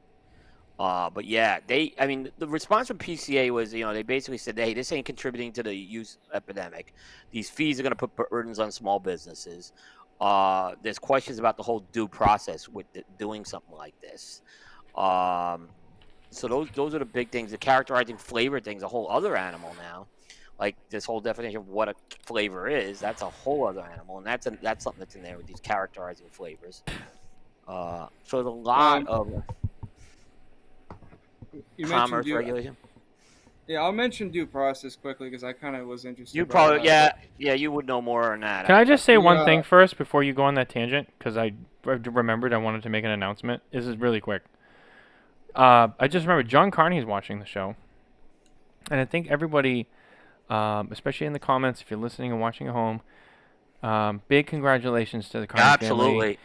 But yeah, the response from PCA was, they basically said, hey, this ain't contributing to the youth epidemic. These fees are going to put burdens on small businesses. There's questions about the whole due process with doing something like this. So those are the big things. The characterizing flavor thing's a whole other animal now. Like this whole definition of what a flavor is, that's a whole other animal, and that's something that's in there with these characterizing flavors. So there's a lot of commerce regulation. Yeah, I'll mention due process quickly because I kind of was interested. You probably, you would know more on that. Can I just say one thing first before you go on that tangent? Because I remembered I wanted to make an announcement. This is really quick. I just remembered John Carney is watching the show, and I think everybody, especially in the comments, if you're listening and watching at home, big congratulations to the Carney family.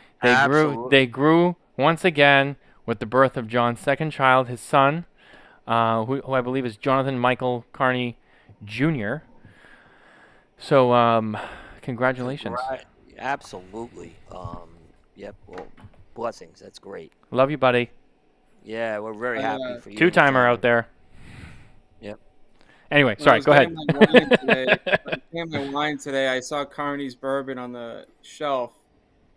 They grew once again with the birth of John's second child, his son, who I believe is Jonathan Michael Carney Jr. So, congratulations. Right. Absolutely. Yep. Well, blessings. That's great. Love you, buddy. Yeah, we're very happy for you. Two-timer out there. Yep. Anyway, sorry, go ahead. Getting my wine today, I saw Carney's bourbon on the shelf,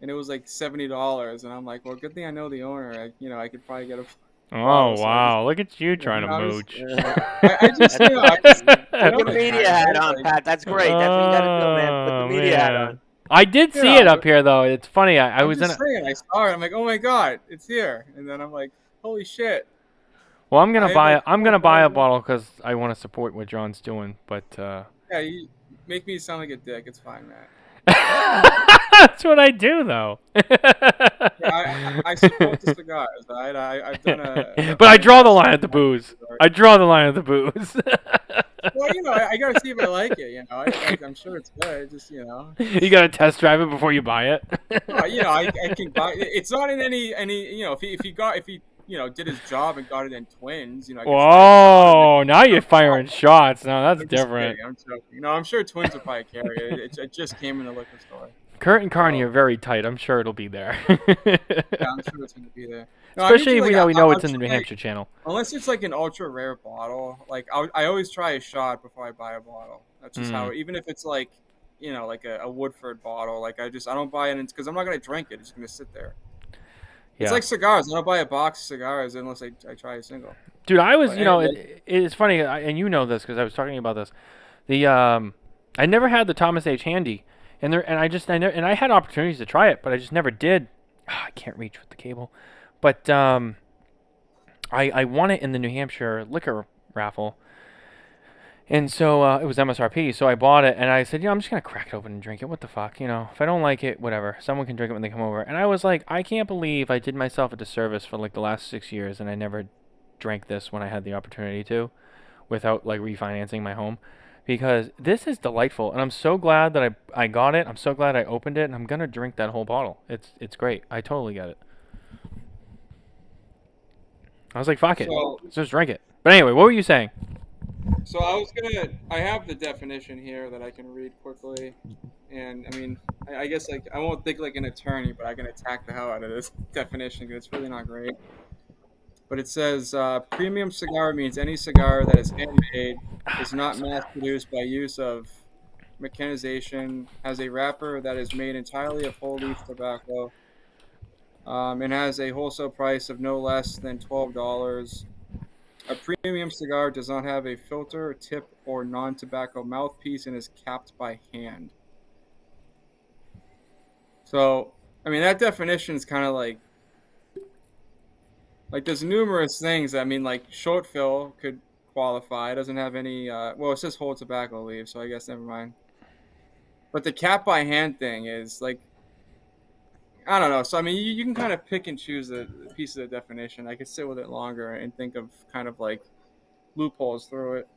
and it was like $70, and I'm like, well, good thing I know the owner. I could probably get a. Oh, wow. Look at you trying to mooch. I just, put the media hat on, Pat. That's great. That's what you got to do, man. Put the media hat on. I did You see know, it up here though. It's funny. I I'm was in. just saying, I saw it. I'm like, oh my god, it's here. And then I'm like, holy shit. Well, I'm gonna I had buy. like I'm gonna buy a 4,000. bottle because I want to support what John's doing. But Yeah, you make me sound like a dick. It's fine, Matt. that's what I do though. Yeah, I support the cigars. I've done But I an draw the investment line at the in my booze. cigar. I draw the line at the booze. Well, I gotta see if I like it. I'm sure it's good. Just You gotta test drive it before you buy it. well, I can buy. It's not in any. If he did his job and got it in twins, I could try it out. And Whoa! Now you're firing shots. Now that's I'm just different. kidding. I'm joking. I'm sure twins would probably carry it. It just came in the liquor store. Kurt and Carney So, are very tight. I'm sure it'll be there. yeah, I'm sure it's gonna be there. No, I'm Especially usually if like we know I'll it's in the New try, Hampshire channel. unless it's like an ultra rare bottle. Like I always try a shot before I buy a bottle. That's just how. Even if it's like, like a Woodford bottle. Like I don't buy it because I'm not gonna drink it. It's just gonna sit there. Yeah. It's like cigars. I don't buy a box of cigars unless I try a single. Dude, I was, But anyway, it's funny, and you know this because I was talking about this. I never had the Thomas H. Handy, and I had opportunities to try it, but I just never did. I can't reach with the cable, but I won it in the New Hampshire liquor raffle, and so it was MSRP. So I bought it, and I said, I'm just gonna crack it open and drink it. What the fuck, if I don't like it, whatever. Someone can drink it when they come over. And I was like, I can't believe I did myself a disservice for like the last 6 years, and I never drank this when I had the opportunity to, without like refinancing my home, because this is delightful, and I'm so glad that I got it. I'm so glad I opened it, and I'm gonna drink that whole bottle. It's great. I totally get it. I was like, fuck it, let's just drink it. But anyway, what were you saying? So I have the definition here that I can read quickly, and I mean, I guess like I won't think like an attorney, but I can attack the hell out of this definition because it's really not great. But it says premium cigar means any cigar that is handmade, is not mass produced by use of mechanization, has a wrapper that is made entirely of whole leaf tobacco, and has a wholesale price of no less than $12. A premium cigar does not have a filter, tip, or non-tobacco mouthpiece and is capped by hand. So, I mean, that definition is kind of like there's numerous things. I mean, like short fill could qualify. It doesn't have any. Well, it says whole tobacco leaf, so I guess never mind. But the cap by hand thing is like, I don't know. So I mean, you can kind of pick and choose the piece of the definition. I could sit with it longer and think of kind of like loopholes through it.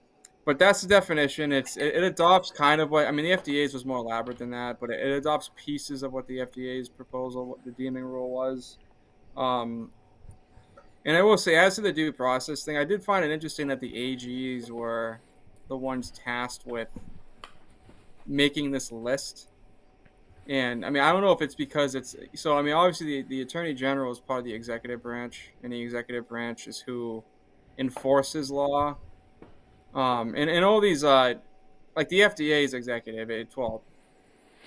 But that's the definition. It adopts kind of what I mean. The FDA's was more elaborate than that, but it adopts pieces of what the FDA's proposal, what the deeming rule was. And I will say, as to the due process thing, I did find it interesting that the AGs were the ones tasked with making this list. And I mean, I don't know if it's because it's so. I mean, obviously, the Attorney General is part of the executive branch, and the executive branch is who enforces law. And all these like the FDA is executive. Well,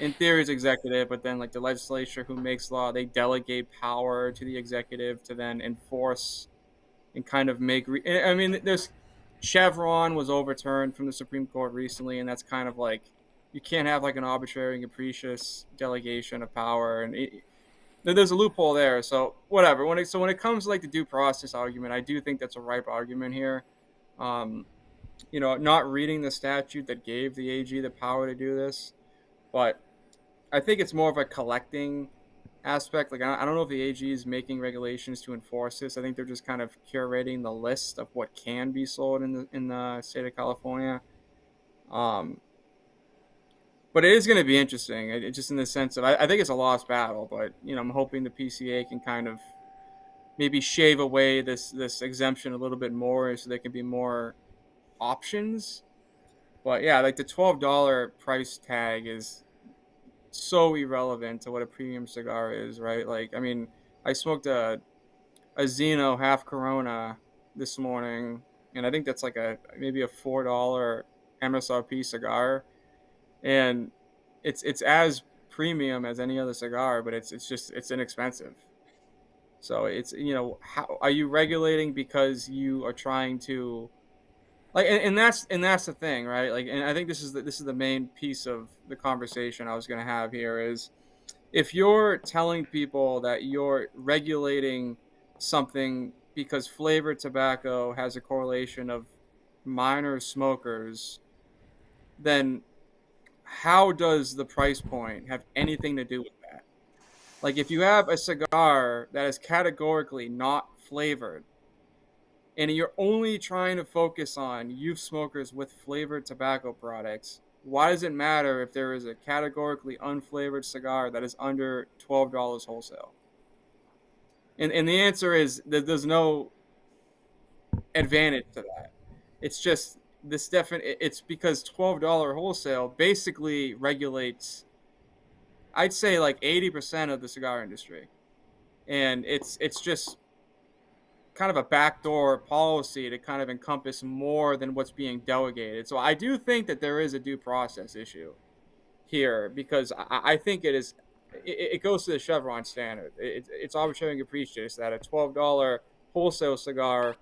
in theory, it's executive, but then like the legislature who makes law, they delegate power to the executive to then enforce and kind of make. I mean, there's Chevron was overturned from the Supreme Court recently, and that's kind of like you can't have like an arbitrary and capricious delegation of power, and there's a loophole there. So whatever. When it comes to like the due process argument, I do think that's a ripe argument here. Not reading the statute that gave the AG the power to do this, but I think it's more of a collecting aspect. Like I don't know if the AG is making regulations to enforce this. I think they're just kind of curating the list of what can be sold in the state of California. But it is going to be interesting. It just in the sense of I think it's a lost battle, but I'm hoping the PCA can kind of maybe shave away this exemption a little bit more, so there can be more options. But yeah, like the $12 price tag is so irrelevant to what a premium cigar is, right? Like, I mean, I smoked a Zeno half Corona this morning, and I think that's like maybe a $4 MSRP cigar, and it's as premium as any other cigar, but it's inexpensive. So it's how are you regulating because you are trying to Like, and that's the thing, right? Like, and I think this is the main piece of the conversation I was going to have here is if you're telling people that you're regulating something because flavored tobacco has a correlation of minor smokers, then how does the price point have anything to do with that? Like, if you have a cigar that is categorically not flavored, and you're only trying to focus on youth smokers with flavored tobacco products, why does it matter if there is a categorically unflavored cigar that is under $12 wholesale? And the answer is that there's no advantage to that. It's just this it's because $12 wholesale basically regulates, I'd say, like 80% of the cigar industry. And it's just kind of a backdoor policy to kind of encompass more than what's being delegated. So I do think that there is a due process issue here because I think it goes to the Chevron standard. It's arbitrary and capricious that a $12 wholesale cigar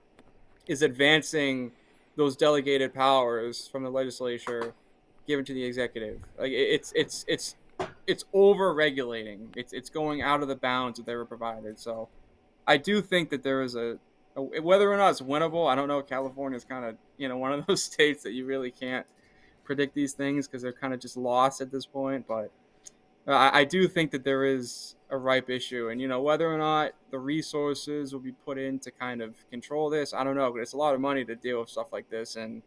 is advancing those delegated powers from the legislature given to the executive. Like it's over regulating. It's going out of the bounds that they were provided. So I do think that there is a whether or not it's winnable. I don't know. California is kind of one of those states that you really can't predict these things because they're kind of just lost at this point. But I do think that there is a ripe issue, and whether or not the resources will be put in to kind of control this, I don't know. But it's a lot of money to deal with stuff like this, and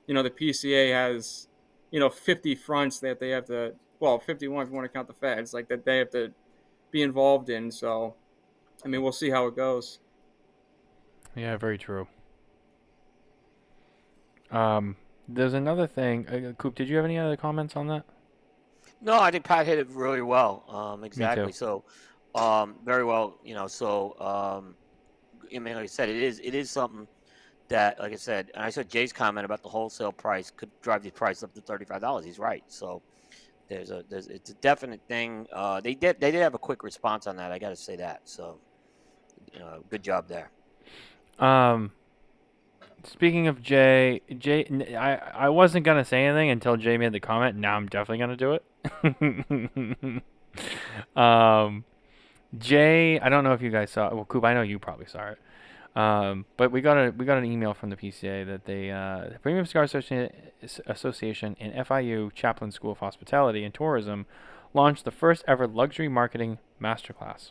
the PCA has 50 fronts that they have to, well, 51 if you want to count the feds, like that they have to be involved in. So I mean, we'll see how it goes. Yeah, very true. There's another thing. Coop, did you have any other comments on that? No, I think Pat hit it really well. Exactly. Me too. So, very well. So I mean, like I said, it is something that, like I said, and I said Jay's comment about the wholesale price could drive the price up to $35. He's right. So it's a definite thing. They did have a quick response on that. I got to say that. So, good job there. Speaking of Jay, I wasn't gonna say anything until Jay made the comment. Now I'm definitely gonna do it. Jay, I don't know if you guys saw it. Well, Coop, I know you probably saw it. But we got an email from the PCA that the Premium Cigar Association and FIU Chaplain School of Hospitality and Tourism launched the first ever luxury marketing masterclass.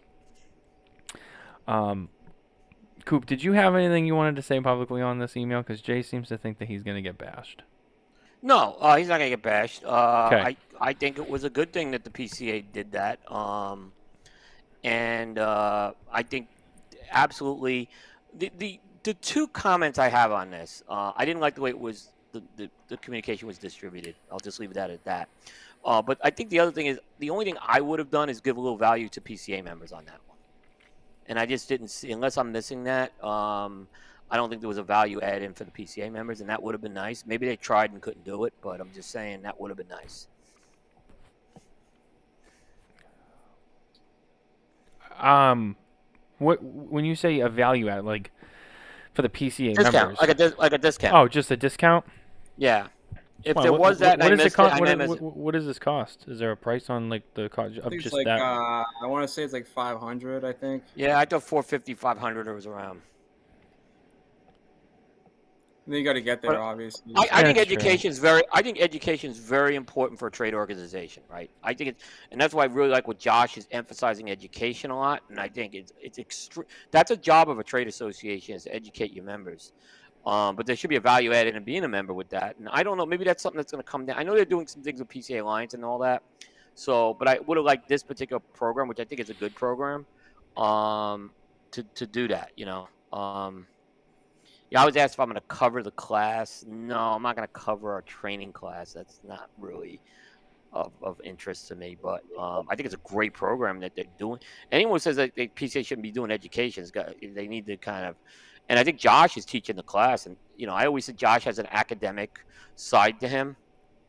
Coop, did you have anything you wanted to say publicly on this email? Because Jay seems to think that he's going to get bashed. No, he's not going to get bashed. Okay. I think it was a good thing that the PCA did that. And I think absolutely the two comments I have on this, I didn't like the way it was the communication was distributed. I'll just leave that at that. But I think the other thing is the only thing I would have done is give a little value to PCA members on that one. And I just didn't see, unless I'm missing that, I don't think there was a value add in for the PCA members, and that would have been nice. Maybe they tried and couldn't do it, but I'm just saying that would have been nice. What when you say a value add, like for the PCA Discount, members, like a discount. Oh, just a discount? Yeah. If Well, there was that, what and I does missed it cost? it. What does this cost? Is there a price on like the cost I of think just it's like that? I want to say it's like 500. I think. Yeah, I thought 450, 500 was around. And then you got to get there, But obviously. I think That's true. education is very important for a trade organization, right? I think and that's why I really like what Josh is emphasizing education a lot. And I think it's extreme. That's a job of a trade association, is to educate your members. But there should be a value added in being a member with that. And I don't know, maybe that's something that's going to come down. I know they're doing some things with PCA Alliance and all that. So, but I would have liked this particular program, which I think is a good program, to do that. Yeah, I was asked if I'm going to cover the class. No, I'm not going to cover a training class. That's not really of interest to me. But I think it's a great program that they're doing. Anyone who says that PCA shouldn't be doing education, they need to kind of. And I think Josh is teaching the class. And, I always said Josh has an academic side to him,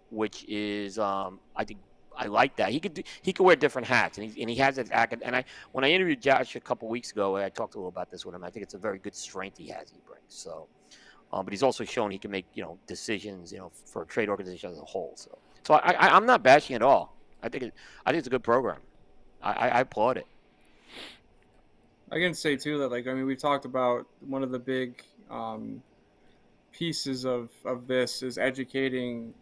which is, I think, I like that. He could wear different hats, and he has that academic. And when I interviewed Josh a couple weeks ago, I talked a little about this with him. I think it's a very good strength he brings. So, But he's also shown he can make decisions for a trade organization as a whole. So I'm not bashing it at all. I think it's a good program. I applaud it. I can say too that we talked about one of the big pieces of this is educating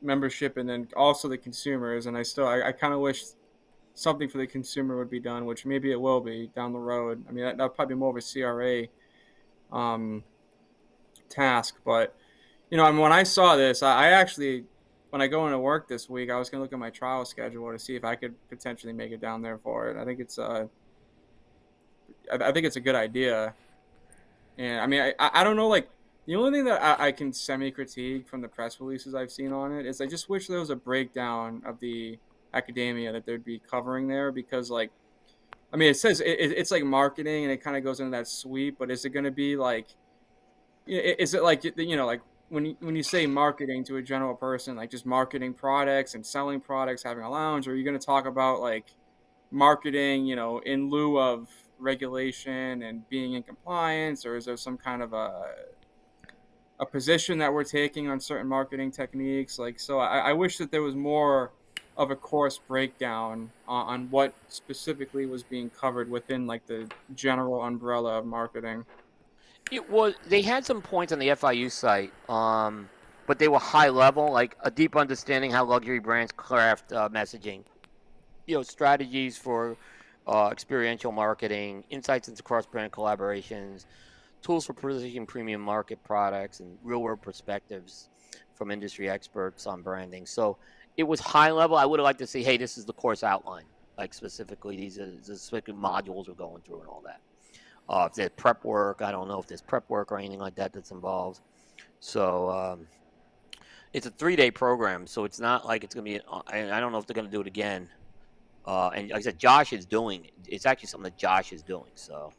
membership and then also the consumers. And I kind of wish something for the consumer would be done, which maybe it will be down the road. I mean, that'll probably be more of a CRA task. But, when I saw this, I actually, when I go into work this week, I was going to look at my trial schedule to see if I could potentially make it down there for it. I think it's a good idea. And I mean, I don't know, the only thing that I can semi-critique from the press releases I've seen on it is I just wish there was a breakdown of the academia that they'd be covering there, because it says it's like marketing and it kind of goes into that sweep, but is it going to be is it like when you say marketing to a general person, like just marketing products and selling products, having a lounge, or are you going to talk about marketing, in lieu of regulation and being in compliance, or is there some kind of a position that we're taking on certain marketing techniques? So I wish that there was more of a course breakdown on what specifically was being covered within the general umbrella of marketing. They had some points on the FIU site, but they were high level, like a deep understanding how luxury brands craft messaging, strategies for experiential marketing, insights into cross-brand collaborations, tools for positioning premium market products, and real-world perspectives from industry experts on branding. So it was high level. I would have liked to see, hey, this is the course outline, specifically these are the specific modules we're going through and all that. If there's prep work, I don't know if there's prep work or anything like that's involved. So it's a 3-day program, so it's not like it's going to be. I don't know if they're going to do it again. And like I said, Josh is doing it. It's actually something that Josh is doing. So.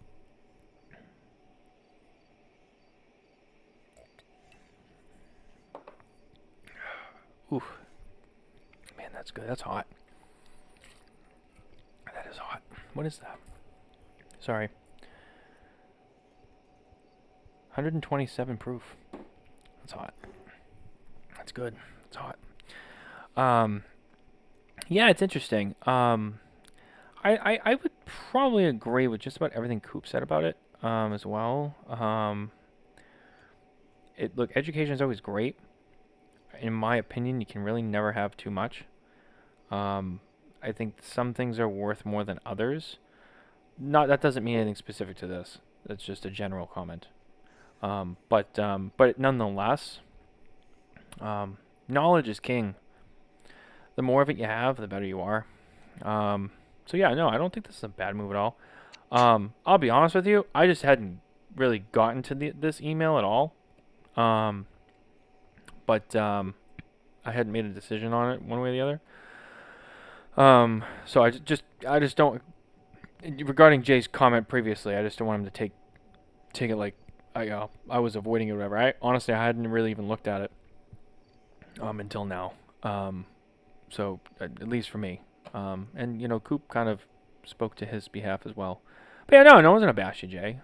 Oof. Man, that's good. That's hot. That is hot. What is that? Sorry. 127 proof. That's hot. That's good. It's hot. Yeah, it's interesting. I would probably agree with just about everything Coop said about it as well. Look, education is always great. In my opinion, you can really never have too much. I think some things are worth more than others. That doesn't mean anything specific to this. That's just a general comment. But nonetheless, knowledge is king. The more of it you have, the better you are. So yeah, no, I don't think this is a bad move at all. I'll be honest with you, I just hadn't really gotten to this email at all. But I hadn't made a decision on it one way or the other. So I just don't. Regarding Jay's comment previously, I just don't want him to take it like I was avoiding it or whatever. Honestly, I hadn't really even looked at it until now. So at least for me. And Coop kind of spoke to his behalf as well. But yeah, no one's gonna bash you, Jay.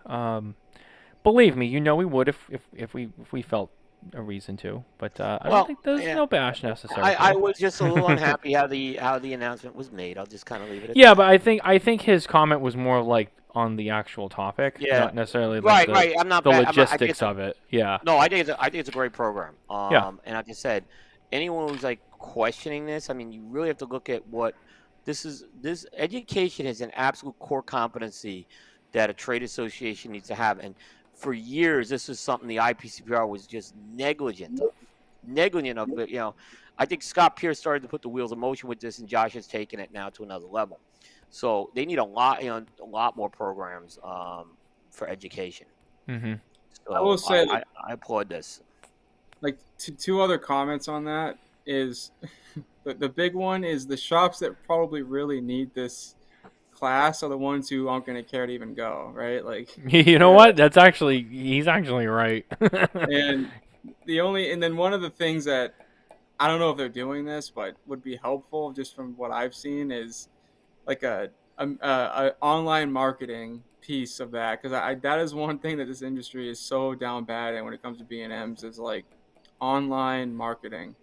Believe me, we would if we felt a reason to, but I don't think there's no bash necessary. I was just a little unhappy how the announcement was made. I'll just kind of leave it at that. But I think his comment was more like on the actual topic, not necessarily right. I'm not the logistics of it. Yeah. No, I think it's a great program. And like I said, anyone who's questioning this, I mean, you really have to look at what this is. This education is an absolute core competency that a trade association needs to have, and for years, this is something the IPCPR was just negligent of. But I think Scott Pierce started to put the wheels in motion with this, and Josh has taken it now to another level. So they need a lot more programs for education. Mm-hmm. So I will say, I applaud this. Two other comments on that is the big one is the shops that probably really need this class are the ones who aren't going to care to even go, right? You know what? He's actually right. and then one of the things that I don't know if they're doing this, but would be helpful just from what I've seen is a online marketing piece of that, because I that is one thing that this industry is so down bad at when it comes to B&Ms is like online marketing.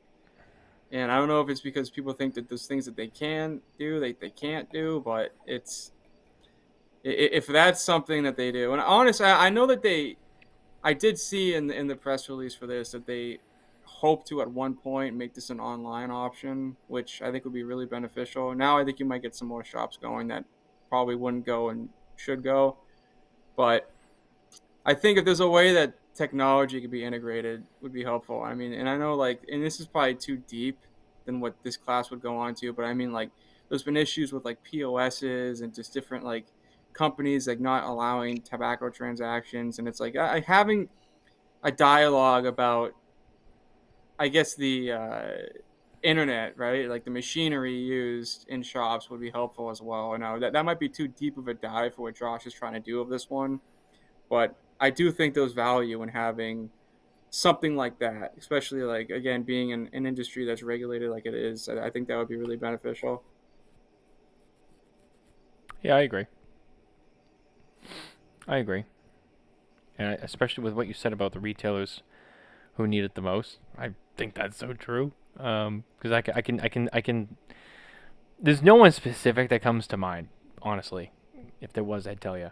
And I don't know if it's because people think that those things that they can do, they can't do, but if that's something that they do. And honestly, I know that I did see in the press release for this that they hope to at one point make this an online option, which I think would be really beneficial. Now I think you might get some more shops going that probably wouldn't go and should go. But I think if there's a way that technology could be integrated, would be helpful. I mean, and I know like, and this is probably too deep than what this class would go on to, but I mean like, there's been issues with like POSs and just different like companies like not allowing tobacco transactions, and it's like having a dialogue about, I guess, the internet, right? Like the machinery used in shops would be helpful as well. I know that might be too deep of a dive for what Josh is trying to do of this one, but I do think there's value in having something like that, especially like again being in an industry that's regulated like it is. I think that would be really beneficial. Yeah, I agree. And especially with what you said about the retailers who need it the most, I think that's so true. Because I can. There's no one specific that comes to mind, honestly. If there was, I'd tell you.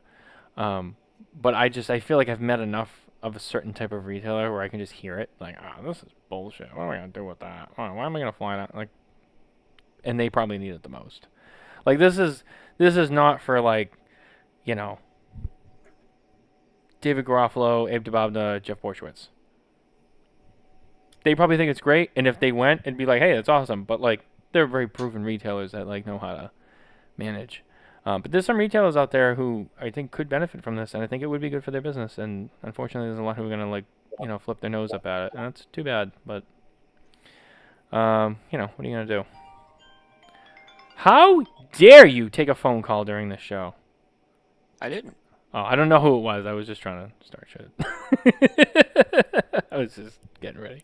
But I feel like I've met enough of a certain type of retailer where I can just hear it, like, this is bullshit. What am I gonna do with that? Why am I gonna fly that? Like, and they probably need it the most. Like, this is not for like, David Garofalo, Abe Dababda, Jeff Borchowitz. They probably think it's great, and if they went, it'd be like, hey, that's awesome. But like, they're very proven retailers that like know how to manage. But there's some retailers out there who I think could benefit from this, and I think it would be good for their business. And unfortunately, there's a lot who are gonna like, flip their nose up at it, and that's too bad. But what are you gonna do? How dare you take a phone call during this show? I didn't. Oh, I don't know who it was. I was just trying to start shit. I was just getting ready.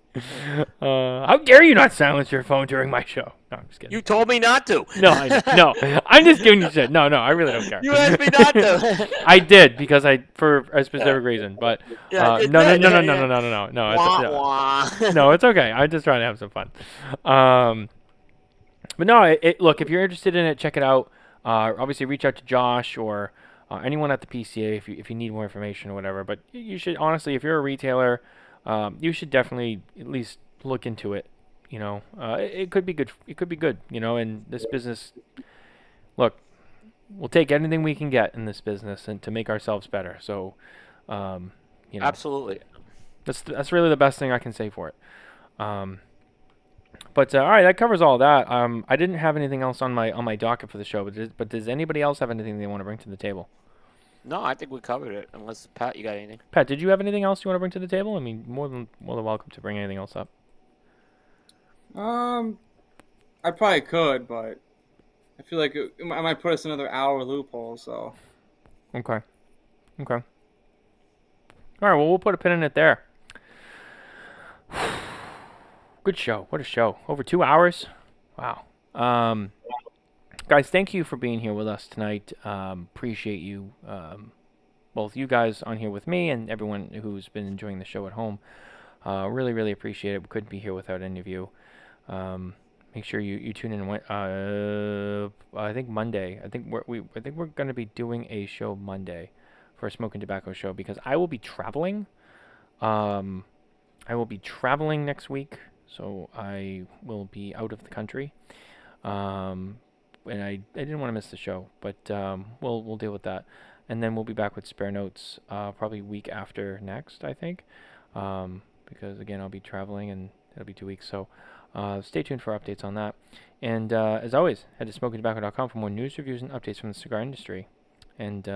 How dare you not silence your phone during my show? No, I'm just kidding. You told me not to. No, I'm just giving you shit. No, I really don't care. You asked me not to. I did because for a specific reason, but no. No, it's okay. I'm just trying to have some fun. But no, look, if you're interested in it, check it out. Obviously, reach out to Josh or anyone at the PCA if you need more information or whatever. But you should, honestly, if you're a retailer, you should definitely at least look into it. It could be good. It could be good. In this business, look, we'll take anything we can get in this business and to make ourselves better. So, Absolutely. That's really the best thing I can say for it. But all right, that covers all that. I didn't have anything else on my docket for the show, but does anybody else have anything they want to bring to the table? No, I think we covered it. Unless Pat, you got anything? Pat, did you have anything else you want to bring to the table? I mean, more than welcome to bring anything else up. I probably could, but I feel like I might put us another hour loophole. So. Okay. All right. Well, we'll put a pin in it there. Good show. What a show. Over 2 hours. Wow. Guys, thank you for being here with us tonight. Appreciate you, both you guys on here with me and everyone who's been enjoying the show at home. Really, really appreciate it. We couldn't be here without any of you. Make sure you tune in. I think Monday. I think we're going to be doing a show Monday for a Smoking Tobacco show because I will be traveling. I will be traveling next week. So I will be out of the country, and I didn't want to miss the show, but we'll deal with that, and then we'll be back with Spare Notes probably week after next, I think, because again I'll be traveling and it'll be 2 weeks. So stay tuned for updates on that, and as always, head to smokingtobacco.com for more news, reviews, and updates from the cigar industry, and.